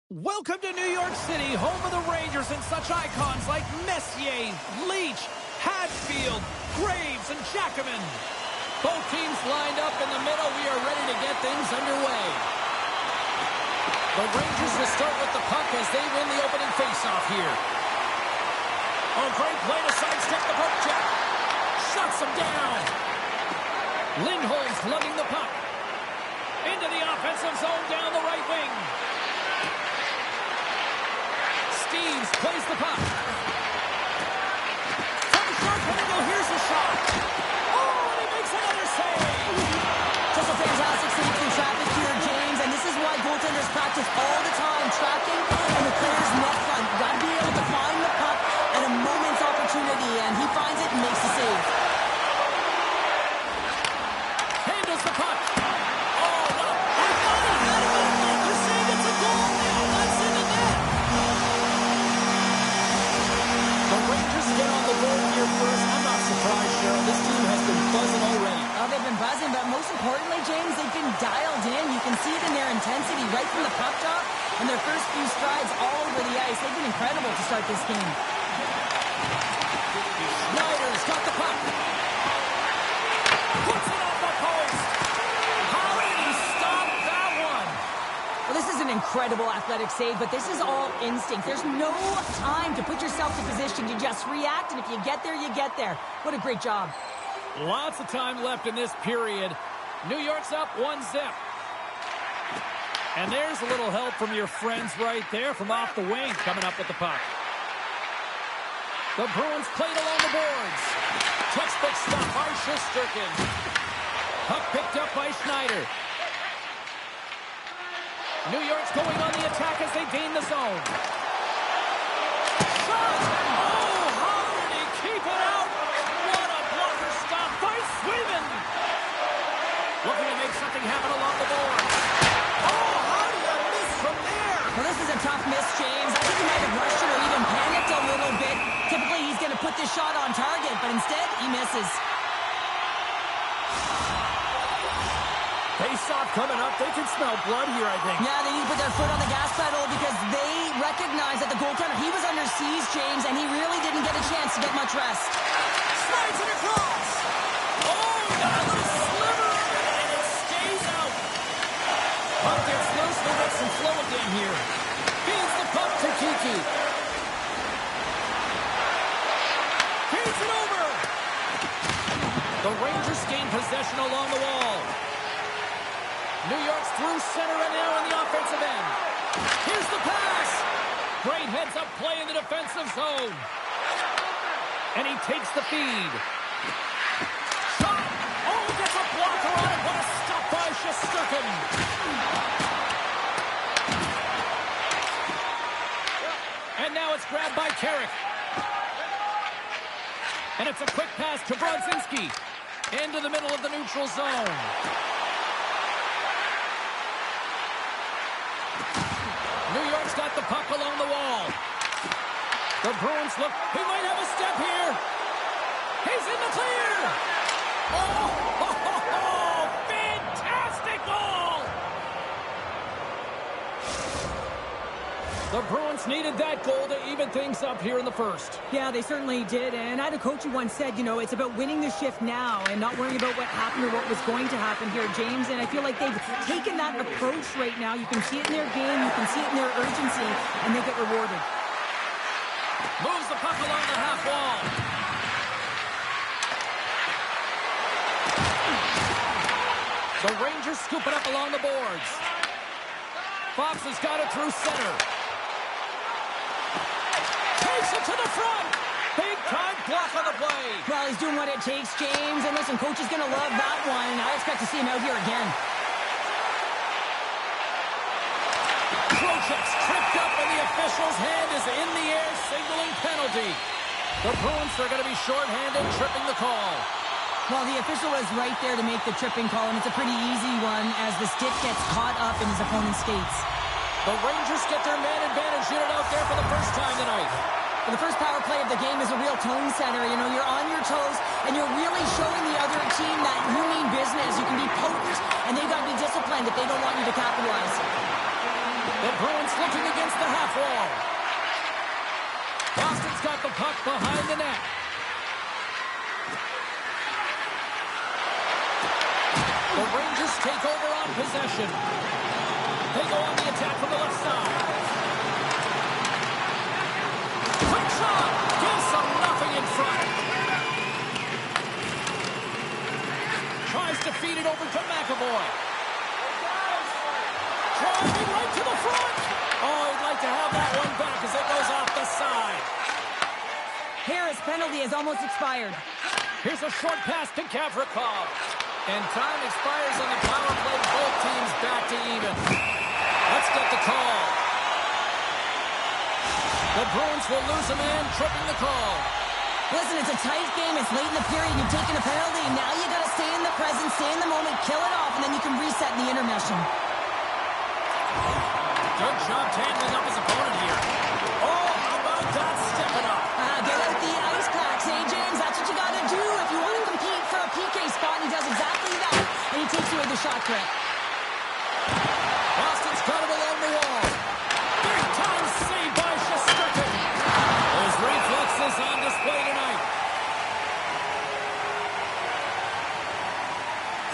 Welcome to New York City, home of the Rangers and such icons like Messier, Leach, Hatfield, Graves, and Jackman. Both teams lined up in the middle. We are ready to get things underway. The Rangers will start with the puck as they win the opening faceoff here. Oh, great play to sidestep the poke check. Shuts him down. Lindholm's lugging the puck. Into the offensive zone down the right wing. Steves plays the puck. From the short window, here's the shot. Oh, and he makes another save. Just a fantastic save through traffic here, James, and this is why goaltenders practice all the time, tracking and the player's net front. You've got to be able to find the puck at a moment's opportunity, and he finds it and makes the save. Handles the puck. Oh, what a... I thought he had it, but you're saying it's a goal now. That's in the net. The Rangers get on the board here first. I'm not surprised, Cheryl. This team has been buzzing already. Oh, they've been buzzing, but most importantly, James, they've been dialed in. You can see it in their intensity right from the puck drop and their first few strides all over the ice. They've been incredible to start this game. Snyder's got the puck. Puts it off the post. How did he stop that one? Well, this is an incredible athletic save, but this is all instinct. There's no time to put yourself in position. You just react, and if you get there, you get there. What a great job. Lots of time left in this period. New York's up 1-0. And there's a little help from your friends right there from off the wing coming up with the puck. The Bruins played along the boards. Textbook stop by Shesterkin. Puck picked up by Schneider. New York's going on the attack as they gain the zone. Shot! Oh, how did he keep it out? What a blocker stop by Swayman. Looking to make something happen along the boards. Oh, how did you miss from there? Well, this is a tough miss, James. I think he might have rushed it or even panicked a little bit. Typically, he's going to put this shot on target, but instead, he misses. Face-off coming up. They can smell blood here, I think. Yeah, they need to put their foot on the gas pedal because they recognize that the goaltender, he was under siege, James, and he really didn't get a chance to get much rest. Slides it across. Oh, got a little sliver of it, and it stays out. Puck gets loose. We'll get some flow again here. Feeds the puck to Kiki. Feeds it over. The Rangers gain possession along the wall. New York's through center and now in the offensive end. Here's the pass. Great heads-up play in the defensive zone. And he takes the feed. Shot. Oh, gets a blocker on it. What a stop by Shesterkin. And now it's grabbed by Carrick. And it's a quick pass to Brodzinski. Into the middle of the neutral zone. New York's got the puck along the wall. The Bruins look. He might have a step here. He's in the clear. Oh, fantastic goal. The Bruins needed that goal to even things up here in the first. Yeah, they certainly did. And I had a coach who once said, you know, it's about winning the shift now and not worrying about what happened or what was going to happen here, James. And I feel like they've taken that approach right now. You can see it in their game. You can see it in their urgency, and they get rewarded. Moves the puck along the half wall. The Rangers scoop it up along the boards. Fox has got it through center. Takes it to the front. Big time block on the play. Well, he's doing what it takes, James. And listen, coach is going to love that one. I expect to see him out here again. Trocheck's tripped up and the official's hand is in the air, signaling penalty. The Bruins are going to be shorthanded, tripping the call. Well, the official was right there to make the tripping call, and it's a pretty easy one as the stick gets caught up in his opponent's skates. The Rangers get their man advantage unit out there for the first time tonight. Well, the first power play of the game is a real tone setter. You know, you're on your toes, and you're really showing the other team that you mean business. You can be potent, and they've got to be disciplined if they don't want you to capitalize. The Bruins looking against the half wall. Boston's got the puck behind the net. The Rangers take over on possession. They go on the attack from the left side. Quick shot! Gives them nothing in front. Tries to feed it over to McAvoy. Driving right to the front. Oh, he'd like to have that one back as it goes off the side. Harris' penalty has almost expired. Here's a short pass to Gavrikov. And time expires on the power play. Both teams back to even. Let's get the call. The Bruins will lose a man, tripping the call. Listen, it's a tight game. It's late in the period. You've taken a penalty. Now you got to stay in the present, stay in the moment, kill it off, and then you can reset in the intermission. Good job handling up his opponent here. Oh, how about that stepping up? Get out the ice packs, eh, James? That's what you got to do if you want to compete for a PK spot. He does exactly that, and he takes away the shot threat. Boston's got it along the wall. Big time save by Shesterkin. His reflexes on display tonight.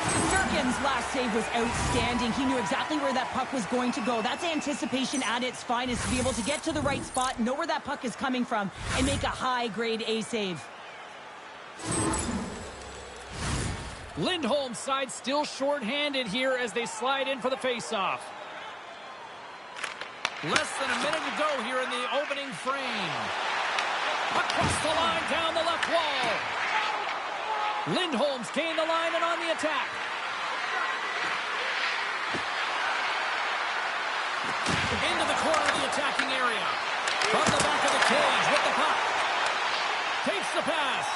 Shesterkin's last save was outstanding. He knew exactly where that puck was going to go. That's anticipation at its finest, to be able to get to the right spot, know where that puck is coming from, and make a high-grade A save. Lindholm's side still short-handed here as they slide in for the face-off. Less than a minute to go here in the opening frame. Across the line, down the left wall. Lindholm's gained the line and on the attack. Into the corner of the attacking area. From the back of the cage with the puck. Takes the pass.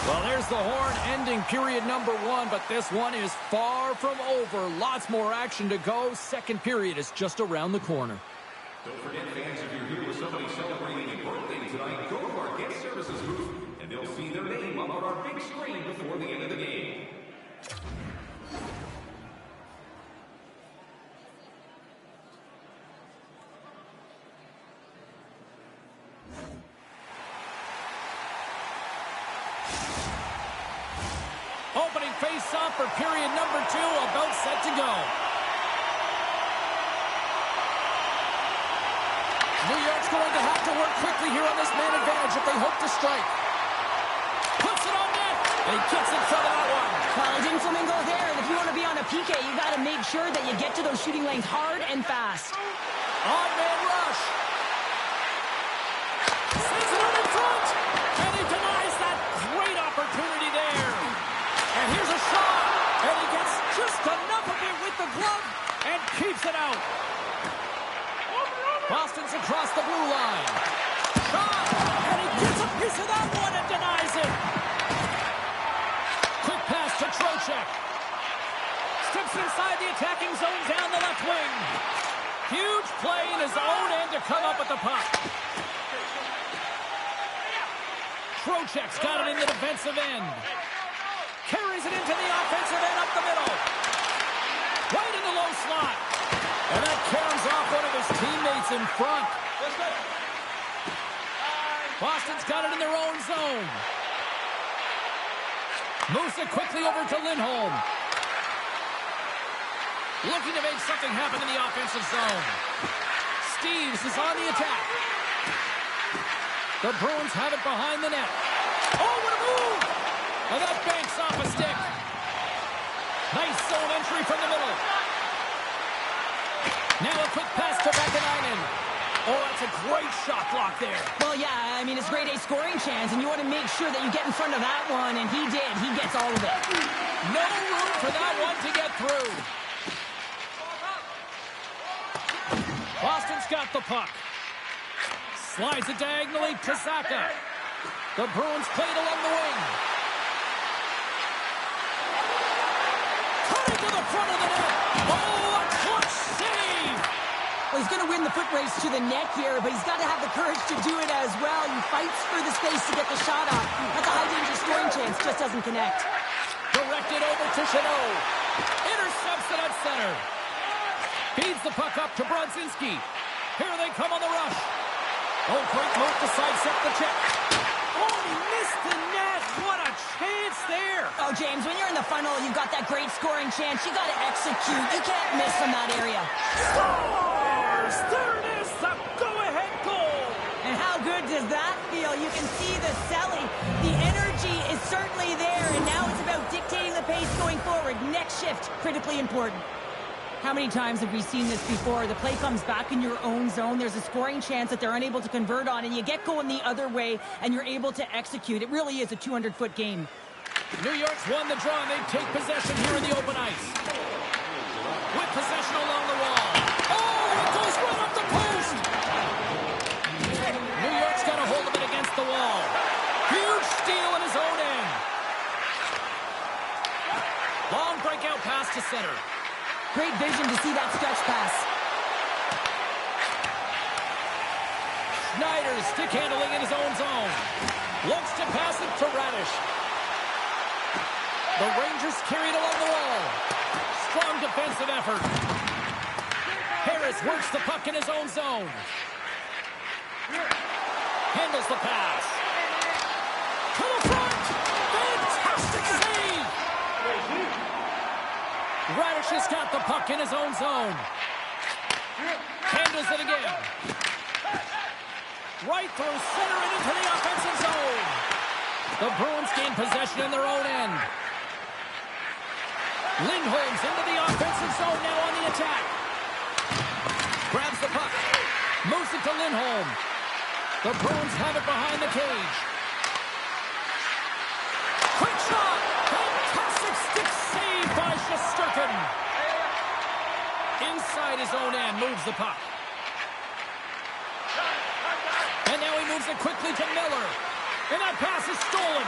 Well, there's the horn ending period number 1, but this one is far from over. Lots more action to go. Second period is just around the corner. Don't forget, fans, if you're here with somebody celebrating a birthday tonight, go to our guest services booth, and they'll see their name up on our big screen before the end of the game. Opening face-off for period number 2, about set to go. New York's going to have to work quickly here on this man advantage if they hope to strike. Puts it on net. And he gets in front of that one. Well, it didn't flamingo there, and if you want to be on a PK, you got to make sure that you get to those shooting lanes hard and fast. On-man rush. Sends it on in front. And he denies that great opportunity there. And here's a shot. And he gets just enough of it with the glove and keeps it out. Boston's across the blue line. Shot. And he gets a piece of that one and denies it. Quick pass to Trocheck. Steps inside the attacking zone down the left wing. Huge play in his own end to come up with the puck. Trocheck's got it in the defensive end. Carries it into the offensive end up the middle. Right in the low slot. And that caroms off one of his teammates in front. Boston's got it in their own zone. Moves it quickly over to Lindholm. Looking to make something happen in the offensive zone. Steves is on the attack. The Bruins have it behind the net. Oh, what a move! And that banks off a stick. Nice zone entry from the middle. Now a quick pass to Vakanainen. Oh, that's a great shot block there. Well, yeah, I mean, it's a grade A scoring chance, and you want to make sure that you get in front of that one, and he did. He gets all of it. No room for that one to get through. Boston's got the puck. Slides it diagonally to Zacha. The Bruins played along the wing. Cutting to the front of the net. Oh, a clutch save. Well, he's going to win the foot race to the net here, but he's got to have the courage to do it as well. He fights for the space to get the shot off. That's a high-danger scoring chance. Just doesn't connect. Directed over to Chanot. Intercepts it at center. Feeds the puck up to Brodzinski. Here they come on the rush. Oh, great move to sidestep the check. Oh, he missed the net. What a chance there. Oh, James, when you're in the funnel, you've got that great scoring chance. You got to execute. You can't miss from that area. Scores! There it is, the go-ahead goal. And how good does that feel? You can see the selling. The energy is certainly there, and now it's about dictating the pace going forward. Next shift, critically important. How many times have we seen this before? The play comes back in your own zone. There's a scoring chance that they're unable to convert on, and you get going the other way, and you're able to execute. It really is a 200-foot game. New York's won the draw, and they take possession here in the open ice. With possession along the wall. Oh, it goes right up the post! New York's got a hold of it against the wall. Huge steal in his own end. Long breakout pass to center. Great vision to see that stretch pass. Schneider stick handling in his own zone. Looks to pass it to Radish. The Rangers carried along the wall. Strong defensive effort. Harris works the puck in his own zone. Handles the pass. To the front. Fantastic save. Radish has got the puck in his own zone. Handles it again. Right through center and into the offensive zone. The Bruins gain possession in their own end. Lindholm's into the offensive zone now on the attack. Grabs the puck. Moves it to Lindholm. The Bruins have it behind the cage. Quick shot. Fantastic stick save by Shesterkin. Inside his own end, moves the puck. And now he moves it quickly to Miller. And that pass is stolen.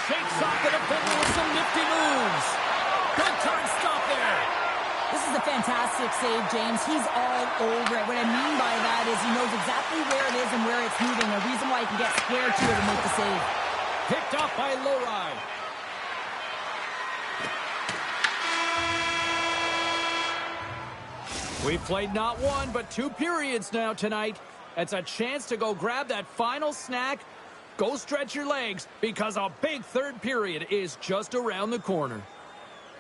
Shakes off the defender with some nifty moves. Good time stop there. This is a fantastic save, James. He's all over it. What I mean by that is he knows exactly where it is and where it's moving. A reason why he can get square to it and make the save. Picked up by Lowry. We've played not one, but 2 periods now tonight. It's a chance to go grab that final snack. Go stretch your legs, because a big third period is just around the corner.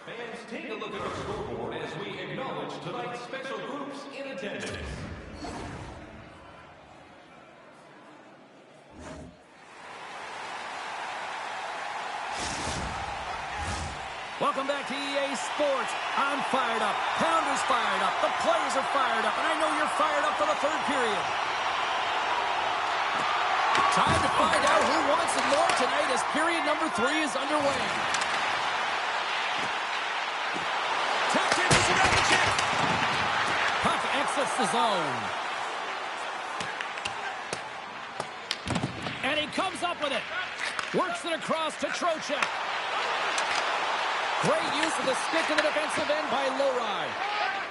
Fans, take a look at our scoreboard as we acknowledge tonight's special groups in attendance. Welcome back to EA Sports. I'm fired up. Pounder's fired up. The players are fired up. And I know you're fired up for the third period. Time to find out who wants it more tonight as period number 3 is underway. Tapped in to Zibanejad. Puck exits the zone. And he comes up with it. Works it across to Trocheck. Great use of the stick in the defensive end by Lowry.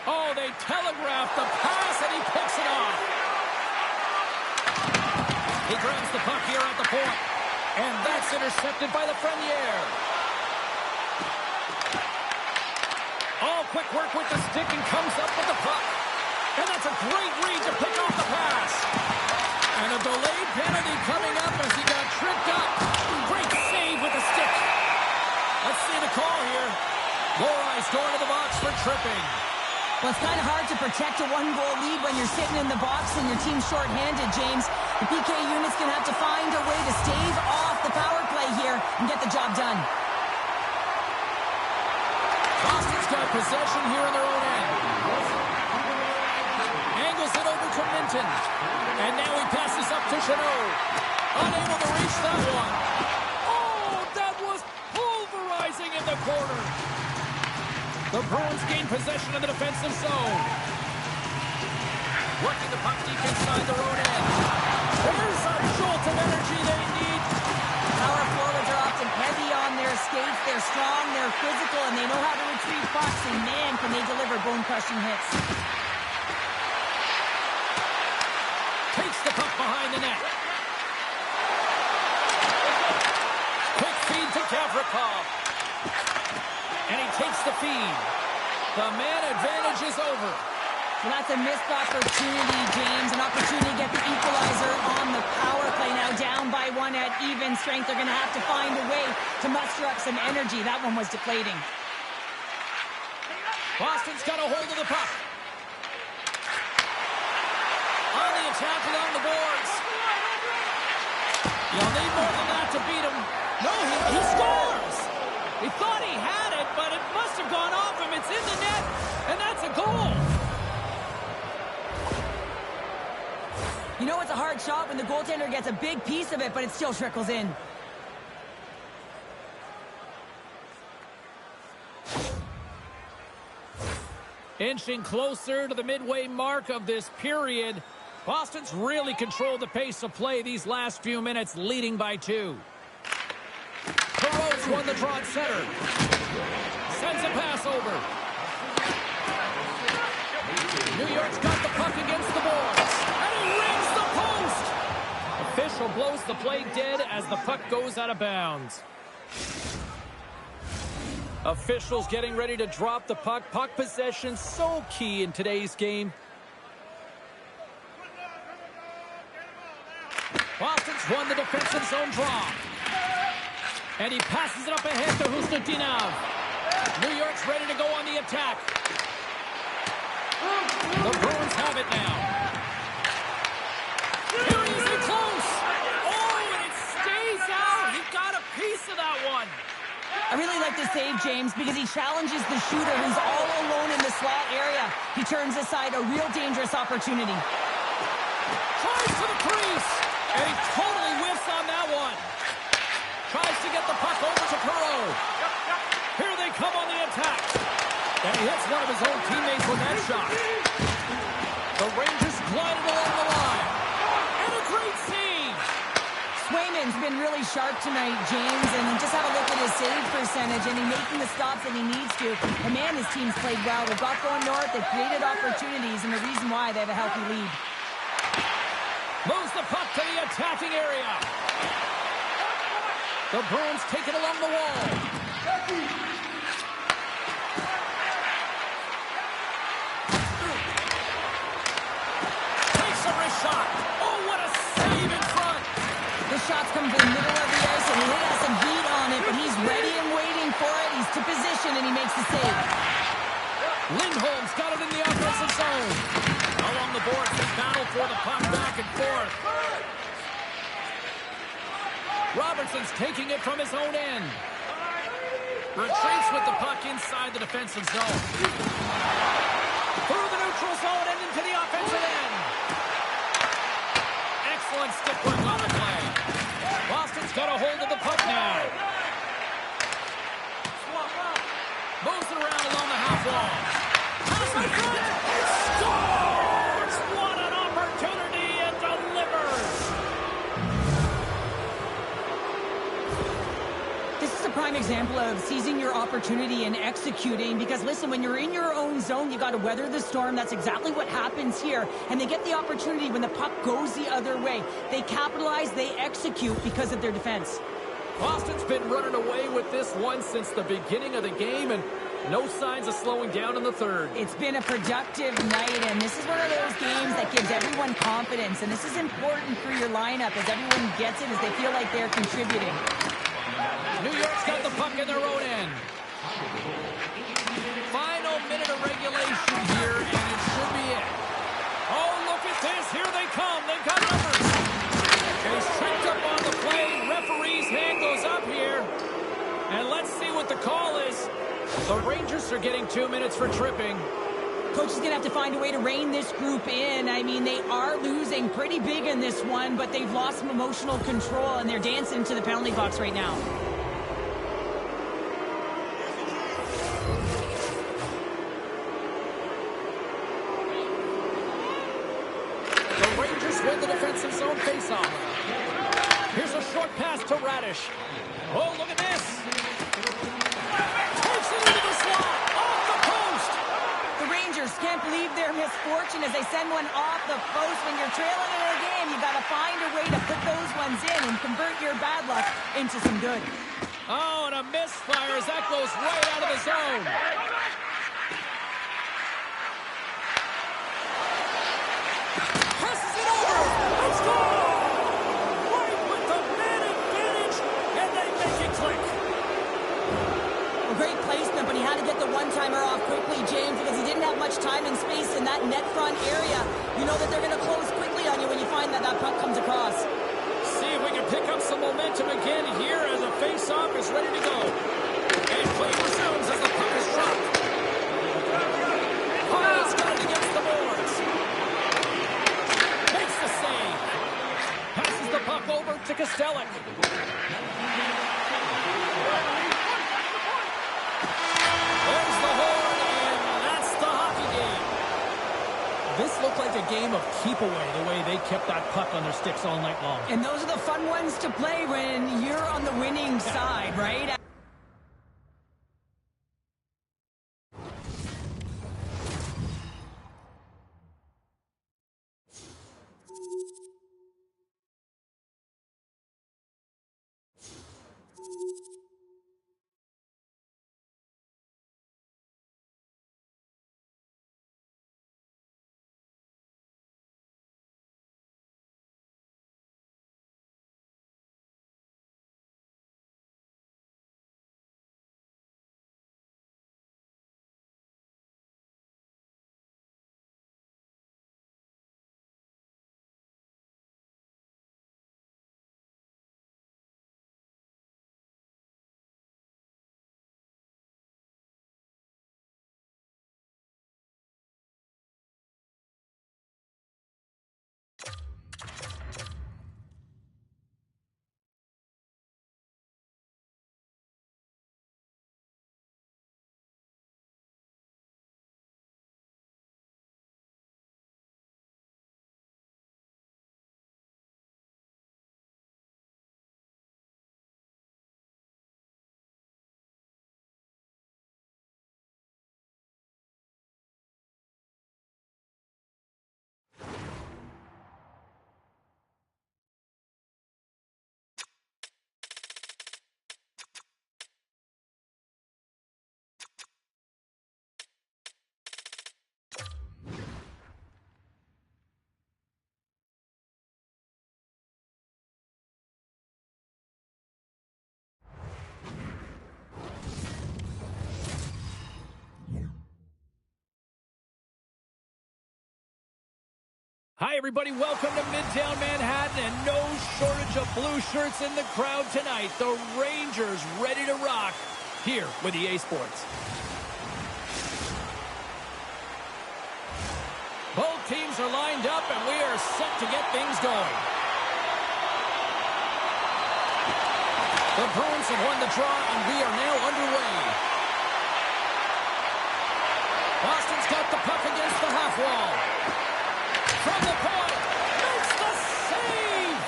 Oh, they telegraphed the pass, and he picks it off. He grabs the puck here at the point. And that's intercepted by the Lafreniere. All quick work with the stick and comes up with the puck. And that's a great read to pick off the pass. And a delayed penalty coming up as he got tripped up. Great save with the stick. Let's see the call here. Lowry's going to the box for tripping. Well, it's kind of hard to protect a one-goal lead when you're sitting in the box and your team's shorthanded, James. The PK unit's going to have to find a way to stave off the power play here and get the job done. Boston's got possession here in their own end. Angles it over to Minton. And now he passes up to Chanot. Unable to reach that one. Oh, that was pulverizing in the corner. The Bruins gain possession of the defensive zone. Working the puck deep inside their own end. There's a jolt of energy they need. Power forwards are often heavy on their skates. They're strong, they're physical, and they know how to retrieve pucks. And man, can they deliver bone-crushing hits. Takes the puck behind the net. Quick feed to Gavrikov. gets the feed. The man advantage is over. Well, that's a missed opportunity, James. An opportunity to get the equalizer on the power play. Now down by one at even strength. They're going to have to find a way to muster up some energy. That one was deflating. Boston's got a hold of the puck. On the attack along the boards. You'll need more than that to beat him. No, he scores! He thought he had it, but it must have gone off him. It's in the net, and that's a goal. You know it's a hard shot when the goaltender gets a big piece of it, but it still trickles in. Inching closer to the midway mark of this period. Boston's really controlled the pace of play these last few minutes, leading by 2. Perot's won the draw at center. Sends a pass over. New York's got the puck against the boards. And he rings the post! Official blows the play dead as the puck goes out of bounds. Officials getting ready to drop the puck. Puck possession so key in today's game. Boston's won the defensive zone draw. And he passes it up ahead to Husnutinov. New York's ready to go on the attack. The Bruins have it now. Here he is in close. Oh, and it stays out. He got a piece of that one. I really like the save, James, because he challenges the shooter who's all alone in the slot area. He turns aside a real dangerous opportunity. Tries to the crease, and he totally whiffs on that one. Tries to get the puck over to Perot. Here they come on the attack. And he hits one of his own teammates with that shot. The Rangers glided along the line. And a great save. Swayman's been really sharp tonight, James, and just have a look at his save percentage, and he's making the stops that he needs to. And man, his team's played well. They've got going north, they've created opportunities, and the reason why they have a healthy lead. Moves the puck to the attacking area. The Bruins take it along the wall. Takes a wrist shot. Oh, what a save in front. The shots come to the middle of the ice, and he has some heat on it, but he's ready and waiting for it. He's to position, and he makes the save. Lindholm's got it in the offensive zone. Along the boards, they battle for the puck back and forth. Robertson's taking it from his own end. Retreats with the puck inside the defensive zone. Through the neutral zone and into the offensive end. Excellent stick work on the play. Boston's got a hold of the puck now. Moves it around along the half wall. Pass in front. Scores! What an opportunity, and delivers! This is a prime example of seizing your opportunity and executing, because listen, when you're in your own zone, you got to weather the storm. That's exactly what happens here, and they get the opportunity when the puck goes the other way. They capitalize, they execute because of their defense. Boston's been running away with this one since the beginning of the game, and no signs of slowing down in the third. It's been a productive night, and this is one of those games that gives everyone confidence, and this is important for your lineup as everyone gets it, as they feel like they're contributing. New York's got the puck in their own end. Final minute of regulation here, and it should be it. Oh, look at this. Here they come. They've got numbers. He's tripped up on the play. Referee's hand goes up here. And let's see what the call is. The Rangers are getting 2 minutes for tripping. Coach is going to have to find a way to rein this group in. I mean, they are losing pretty big in this one, but they've lost some emotional control, and they're dancing into the penalty box right now. The Rangers win the defensive zone faceoff. Here's a short pass to Radish. Oh, look at this. Takes it into the slot. Off the post. The Rangers can't believe their misfortune as they send one off the post. When you're trailing in a game, you got to find a way to put those ones in and convert your bad luck into some good. Oh, and a misfire as that goes right out of the zone. Passes it over. Let's go! Right with the man advantage, and they make it click. A great placement, but he had to get the one-timer off quickly, James, because he didn't have much time and space in that net front area. You know that they're going to close quickly on you when you find that puck comes across. See if we can pick up some momentum again here as the face-off is ready to go. And play resumes as the puck is dropped. Hall's got it against the boards. Makes the save. Passes the puck over to Kostelic. There's the horn, and that's the hockey game. This looked like a game of keep-away, the way they kept that puck on their sticks all night long. And those are the fun ones to play when you're on the winning side, right? Hi, everybody. Welcome to Midtown Manhattan, and no shortage of blue shirts in the crowd tonight. The Rangers ready to rock here with EA Sports. Both teams are lined up, and we are set to get things going. The Bruins have won the draw, and we are now underway. Boston's got the puck against the half wall. From the point, makes the save!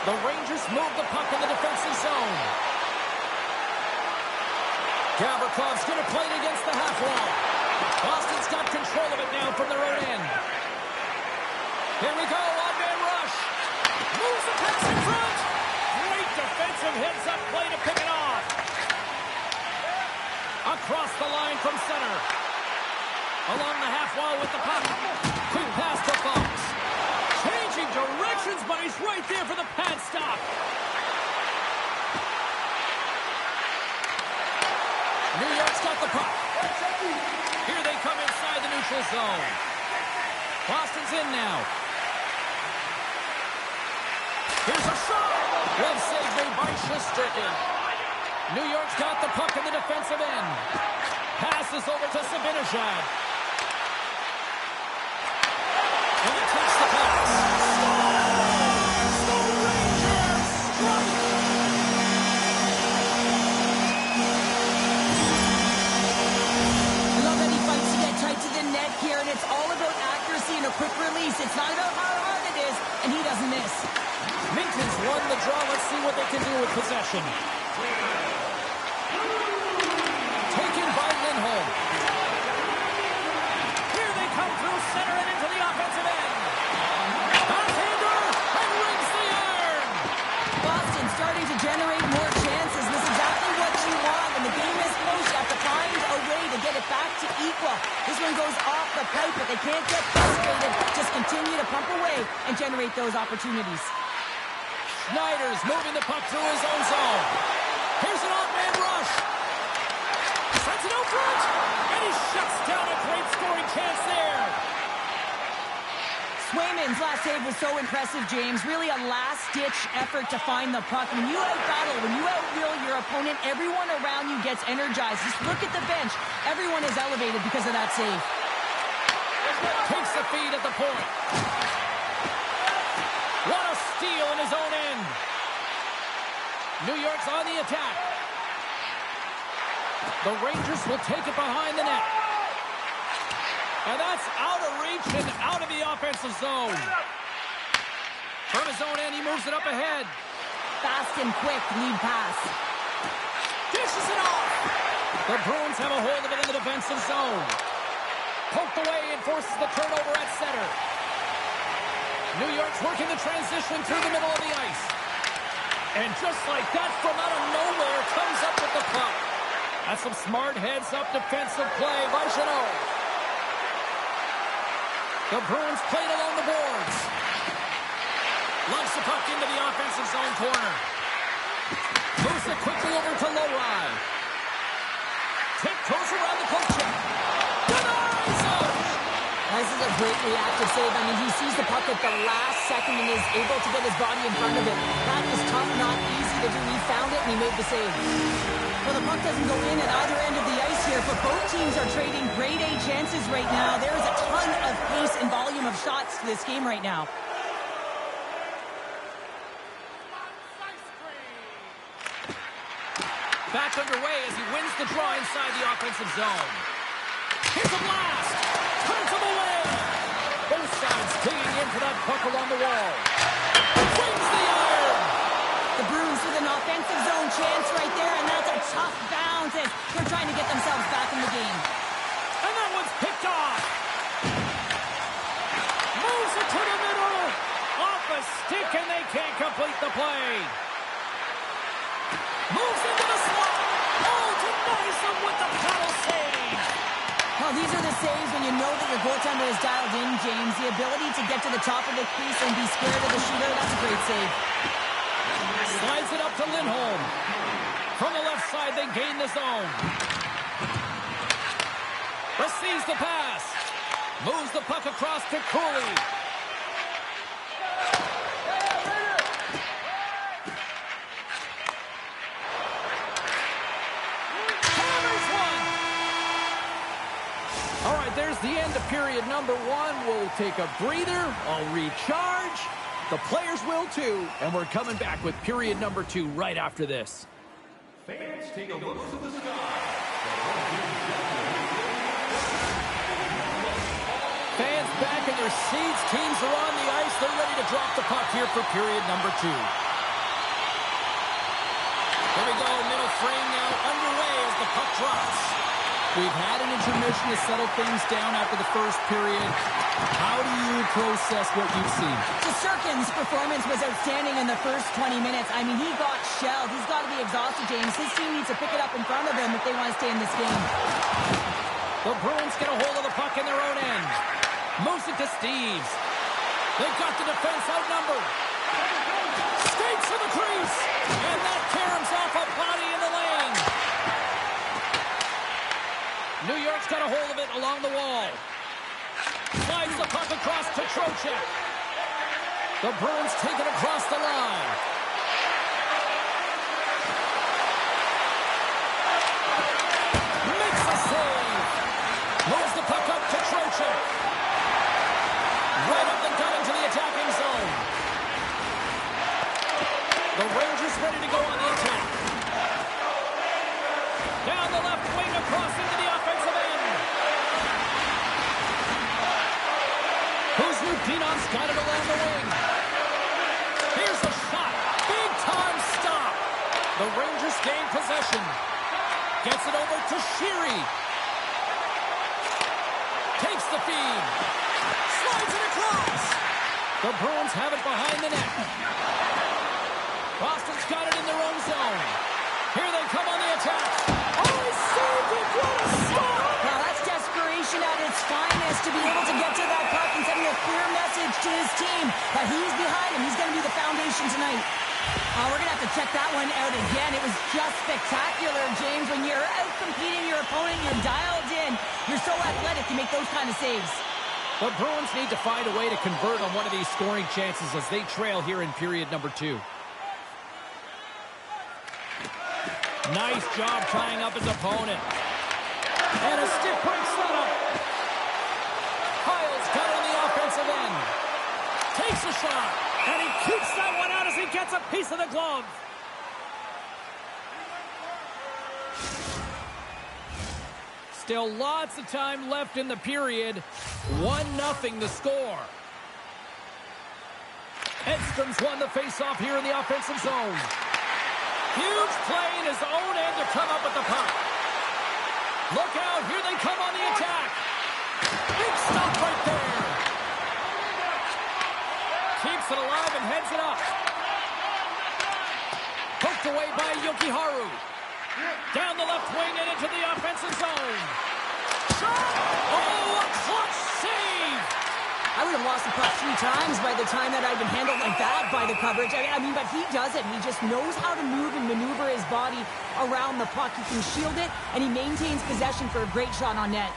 The Rangers move the puck in the defensive zone. Gavrikoff's going to play it against the half wall. Boston's got control of it now from their own end. Here we go, one-man rush. Moves the pass in front. Great defensive heads-up play to pick it off. Across the line from center. Along the half wall with the puck. Quick pass to Fox. Changing directions, but he's right there for the pad stop. New York's got the puck. Here they come inside the neutral zone. Boston's in now. Here's a shot. One save made by Shesterkin. New York's got the puck in the defensive end. Passes over to Zibanejad. And he takes the pass. Scores! The Rangers strike! I love that he fights to get tight to the net here, and it's all about accuracy and a quick release. It's not about how hard it is, and he doesn't miss. Minton's won the draw. Let's see what they can do with possession. Taken by Lindholm. but they can't get frustrated. Just continue to pump away and generate those opportunities. Schneider's moving the puck through his own zone. Here's an off-man rush. Sends it out front, and he shuts down a great scoring chance there. Swayman's last save was so impressive, James. Really a last-ditch effort to find the puck. When you out-battle, when you out-will your opponent, everyone around you gets energized. Just look at the bench. Everyone is elevated because of that save. Takes the feed at the point. What a steal in his own end. New York's on the attack. The Rangers will take it behind the net. And that's out of reach and out of the offensive zone. From his own end, he moves it up ahead. Fast and quick lead pass. Dishes it off. The Bruins have a hold of it in the defensive zone. Poked away and forces the turnover at center. New York's working the transition through the middle of the ice. And just like that, from out of nowhere, comes up with the puck. That's some smart heads-up defensive play by Jeannot. The Bruins played along the boards. Lungs the puck into the offensive zone corner. Moves it quickly over to Lowry. Tiptoes around the poke check. Denies him! This is a great reactive save. I mean, he sees the puck at the last second and is able to get his body in front of it. That is tough, not easy to do. He found it and he made the save. Well, the puck doesn't go in at either end of the ice here, but both teams are trading grade A chances right now. There is a ton of pace and volume of shots to this game right now. Back underway as he wins the draw inside the offensive zone. Here's a blast! Turns him away! Both sides digging into that puck along the wall. Brings the iron! The Bruins with an offensive zone chance right there, and that's a tough bounce as they're trying to get themselves back in the game. And that one's picked off! Moves it to the middle! Off a stick, and they can't complete the play! Moves into the slot! Oh, denies him with the paddle save! Well, these are the saves when you know that your goaltender is dialed in, James. The ability to get to the top of the crease and be square to the shooter, that's a great save. Slides it up to Lindholm. From the left side, they gain the zone. Receives the pass. Moves the puck across to Cooley. Hammers one. All right, there's the end of period number one. We'll take a breather. I'll recharge. The players will too, and we're coming back with period number two right after this. Fans, take a look to the sky. Fans back in their seats. Teams are on the ice. They're ready to drop the puck here for period number two. Here we go. Middle frame now underway as the puck drops. We've had an intermission to settle things down after the first period. How do you process what you've seen? Shesterkin's performance was outstanding in the first 20 minutes. I mean, he got shelled. He's got to be exhausted, James. His team needs to pick it up in front of him if they want to stay in this game. The Bruins get a hold of the puck in their own end. Moves it to Steves. They've got the defense outnumbered. Skates to the crease. And that caroms off a body in the lane. New York's got a hold of it along the wall. Slides the puck across to Trocheck. The Bruins take it across the line. Makes a save. Moves the puck up to Trocheck. Right up the gut into the attacking zone. The Rangers ready to go on the attack. Down the left wing across into the offensive end. Pinon's got it along the wing. Here's a shot. Big time stop. The Rangers gain possession. Gets it over to Sheary. Takes the feed. Slides it across. The Bruins have it behind the net. Boston's got it in their own zone. Here they come on the attack. Oh, he saved it. What a stop. Now that's desperation at its finest to be able to get possession tonight. We're going to have to check that one out again. It was just spectacular, James. When you're out-competing your opponent, you're dialed in. You're so athletic, you make those kind of saves. The Bruins need to find a way to convert on one of these scoring chances as they trail here in period number 2. Nice job tying up his opponent. And a stick break setup. Kyle's got it on the offensive end. Takes a shot. And he keeps that one out as he gets a piece of the glove. Still lots of time left in the period. 1-0 the score. Edstrom's won the faceoff here in the offensive zone. Huge play in his own end to come up with the puck. Look out, here they come on the attack. Big stop right there. Keeps it alive and heads it up. Poked away by Yokiharu. Down the left wing and into the offensive zone. Shot! Oh, a clutch save! I would have lost the puck 3 times by the time that I'd been handled like that by the coverage. I mean, but he does it. He just knows how to move and maneuver his body around the puck. He can shield it, and he maintains possession for a great shot on net.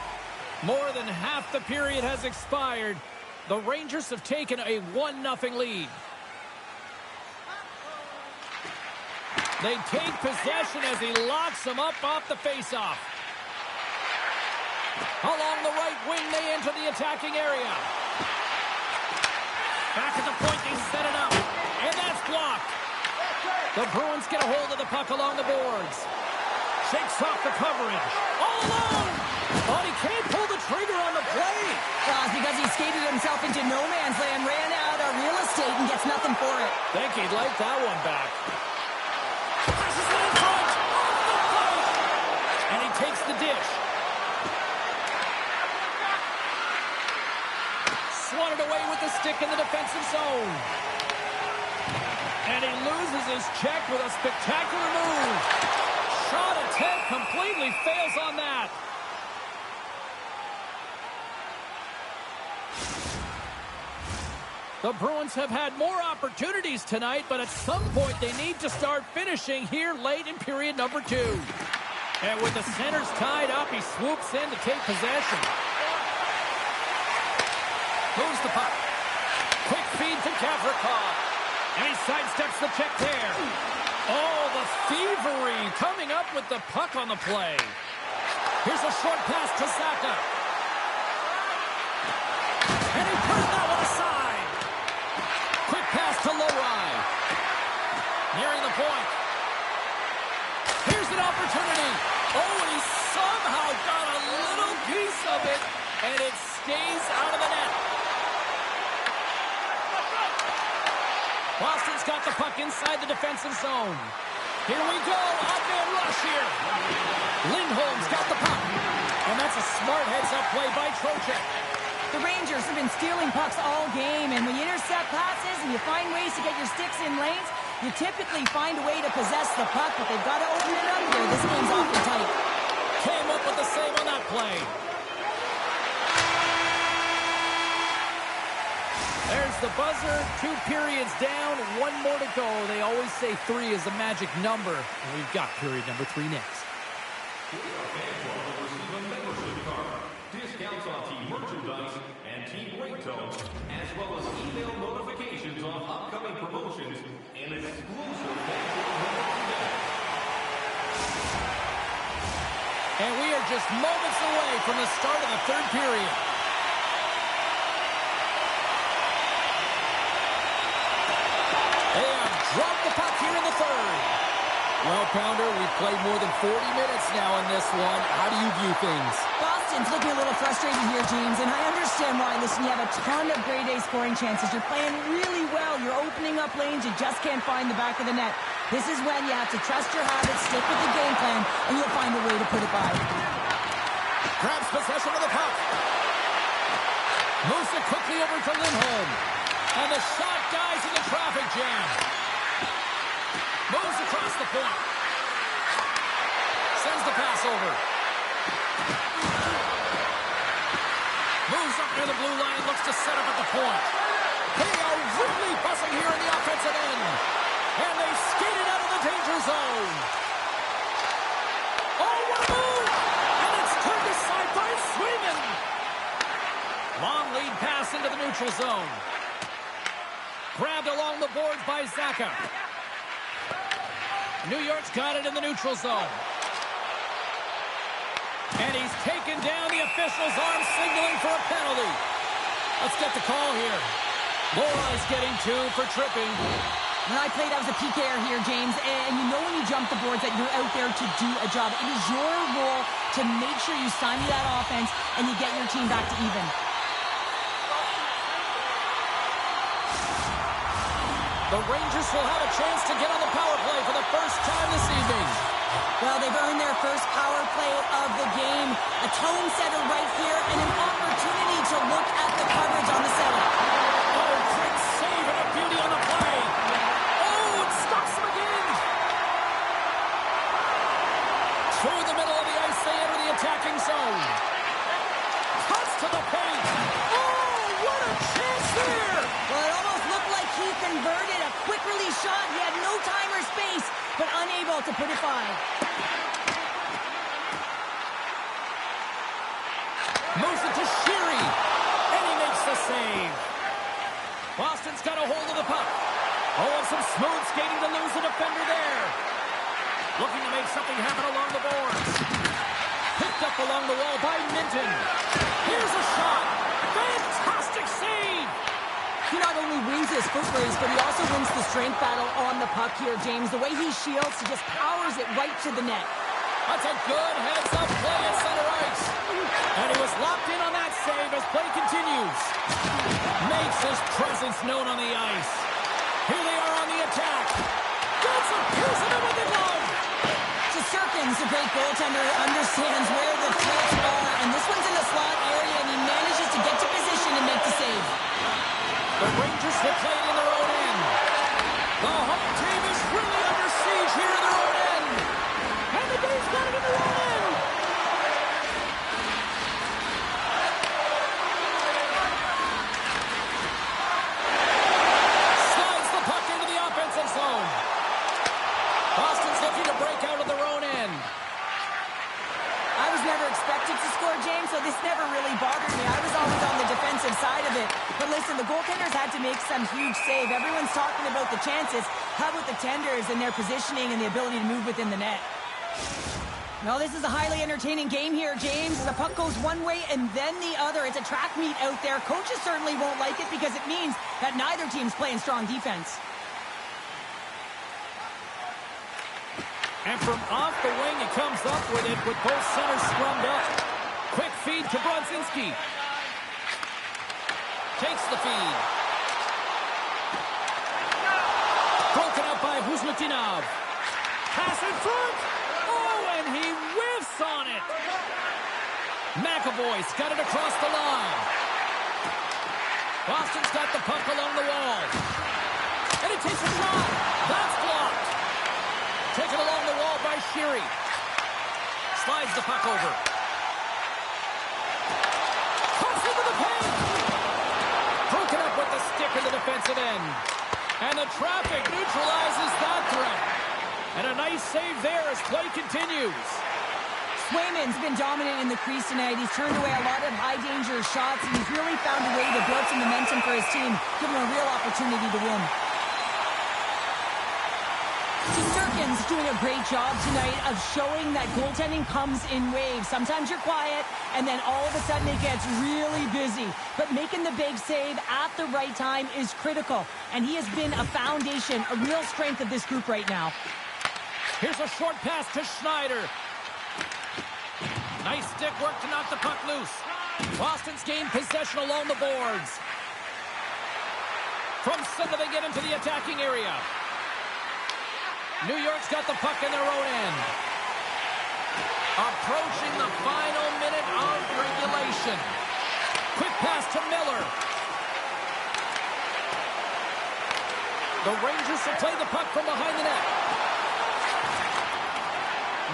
More than half the period has expired. The Rangers have taken a 1-0 lead. They take possession as he locks them up off the faceoff. Along the right wing, they enter the attacking area. Back at the point, they set it up. And that's blocked. The Bruins get a hold of the puck along the boards. Shakes off the coverage. All alone! But he can't pull the trigger on the play. It's because he skated himself into no man's land, ran out of real estate, and gets nothing for it. Think he'd like that one back. Passes it in front. Off the plate. And he takes the dish. Swatted away with the stick in the defensive zone. And he loses his check with a spectacular move. Shot attempt completely fails on that. The Bruins have had more opportunities tonight, but at some point they need to start finishing here late in period number 2. And with the centers tied up, he swoops in to take possession. Moves the puck. Quick feed to Gavrikov. And he sidesteps the check there. Oh, the thievery coming up with the puck on the play. Here's a short pass to Saka. And he turned that one aside. Quick pass to Lowry. Nearing the point. Here's an opportunity. Oh, and he somehow got a little piece of it, and it stays out of the net. Boston's got the puck inside the defensive zone. Here we go. Odd man rush here. Lindholm's got the puck. And that's a smart heads-up play by Trocheck. The Rangers have been stealing pucks all game, and when you intercept passes and you find ways to get your sticks in lanes, you typically find a way to possess the puck, but they've got to open it up here. This game's awfully tight. Came up with the save on that play. There's the buzzer. 2 periods down, 1 more to go. They always say 3 is a magic number. And we've got period number 3 next. Discounts on team merchandise and team ringtones, as well as email notifications on upcoming promotions and exclusive And we are just moments away from the start of the 3rd period. They have dropped the puck here in the 3rd. Well, Pounder, we've played more than 40 minutes now in this one. How do you view things? Boston's looking a little frustrated here, James, and I understand why. Listen, you have a ton of grade A scoring chances. You're playing really well. You're opening up lanes. You just can't find the back of the net. This is when you have to trust your habits, stick with the game plan, and you'll find a way to put it by. Grabs possession of the puck. Moves it quickly over to Lindholm. And the shot dies in the traffic jam. Moves across the point. Sends the pass over. Moves up near the blue line. Looks to set up at the point. They are really buzzing here in the offensive end. And they skated out of the danger zone. Oh, what a move! And it's turned aside by Swayman. Long lead pass into the neutral zone. Grabbed along the boards by Zaka. New York's got it in the neutral zone. And he's taken down. The official's arm signaling for a penalty. Let's get the call here. Laura's getting 2 for tripping. When I played, I was a PKer here, James, and you know when you jump the boards that you're out there to do a job. It is your role to make sure you stymie that offense and you get your team back to even. The Rangers will have a chance to get on the power play for the first time this evening. Well, they've earned their first power play of the game. A tone setter right here and an opportunity to look at the coverage on the setup. Oh, quick save and a beauty on the play. Oh, it stops him again. Through the middle of the ice, they enter the attacking zone. Cuts to the paint. Oh, what a chance there. Well, it almost looked like he converted a quick release shot. He had no time or space, but unable to put it by. Moves it to Sheary, and he makes the save. Boston's got a hold of the puck. Oh, and some smooth skating to lose the defender there. Looking to make something happen along the boards. Picked up along the wall by Minton. Here's a shot. Fantastic save. He not only wins his foot race, but he also wins the strength battle on the puck here, James. The way he shields, he just powers it right to the net. That's a good heads-up play at center ice. And he was locked in on that save as play continues. Makes his presence known on the ice. Here they are on the attack. Gets a piece of it with the glove. Shesterkin's a great goaltender, understands where the threats are, and this one's in the slot area, and he manages to get to position and make the save. The Rangers will play it in their own end. The home team is really under siege here in their own end. And the Days got it in their own end. Slides the puck into the offensive zone. Boston's looking to break out of their own end. I was never expected to score, James, so this never really bothered me. I was always on the defensive side of it. But listen, the goaltenders had to make some huge save. Everyone's talking about the chances. How about the tenders and their positioning and the ability to move within the net? No, this is a highly entertaining game here, James. The puck goes one way and then the other. It's a track meet out there. Coaches certainly won't like it because it means that neither team's playing strong defense. And from off the wing, he comes up with it with both centers scrummed up. Quick feed to Brodzinski. Takes the feed. Broken up by Huzlutinov. Pass in front. Oh, and he whiffs on it. McAvoy's got it across the line. Boston's got the puck along the wall. And he takes a shot. That's blocked. Taken along the wall by Sheary. Slides the puck over. Cuts into the paint. Broken up with the stick in the defensive end. And the traffic neutralizes that threat. And a nice save there as play continues. Swayman's been dominant in the crease tonight. He's turned away a lot of high-danger shots, and he's really found a way to build some momentum for his team, give him a real opportunity to win. Shesterkin's doing a great job tonight of showing that goaltending comes in waves. Sometimes you're quiet, and then all of a sudden it gets really busy. But making the big save at the right time is critical, and he has been a foundation, a real strength of this group right now. Here's a short pass to Schneider. Nice stick work to knock the puck loose. Boston's gained possession along the boards. From center they get into the attacking area. New York's got the puck in their own end. Approaching the final minute of regulation. Quick pass to Miller. The Rangers will play the puck from behind the net.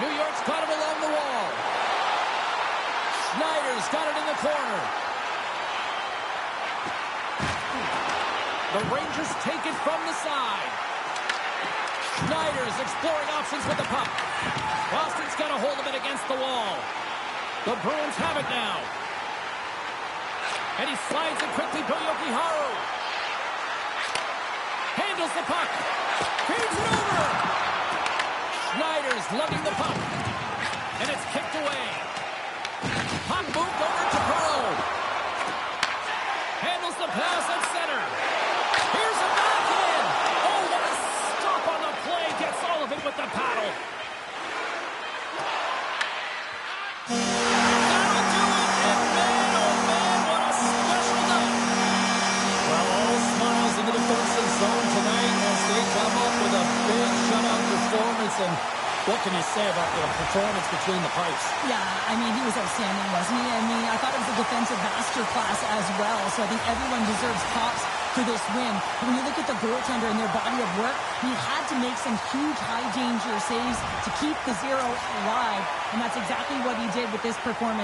New York's got it along the wall. Schneider's got it in the corner. The Rangers take it from the side. Schneider's exploring options with the puck. Boston's got a hold of it against the wall. The Bruins have it now. And he slides it quickly to Yokiharu. Handles the puck. Feeds it over. Schneider's lugging the puck. And it's kicked away. Puck moved over to Perreault. Handles the pass at center. Here's a backhand. Oh, what a stop on the play. Gets all of it with the paddle. That'll do it. And man, oh man, what a special night. Well, all smiles in the defensive zone tonight as they come up with a big shutout performance. And what can you say about the performance between the pipes? Yeah, I mean, he was outstanding, wasn't he? I mean, I thought it was a defensive masterclass as well, so I think everyone deserves props for this win. But when you look at the goaltender and their body of work, he had to make some huge high-danger saves to keep the zero alive, and that's exactly what he did with this performance.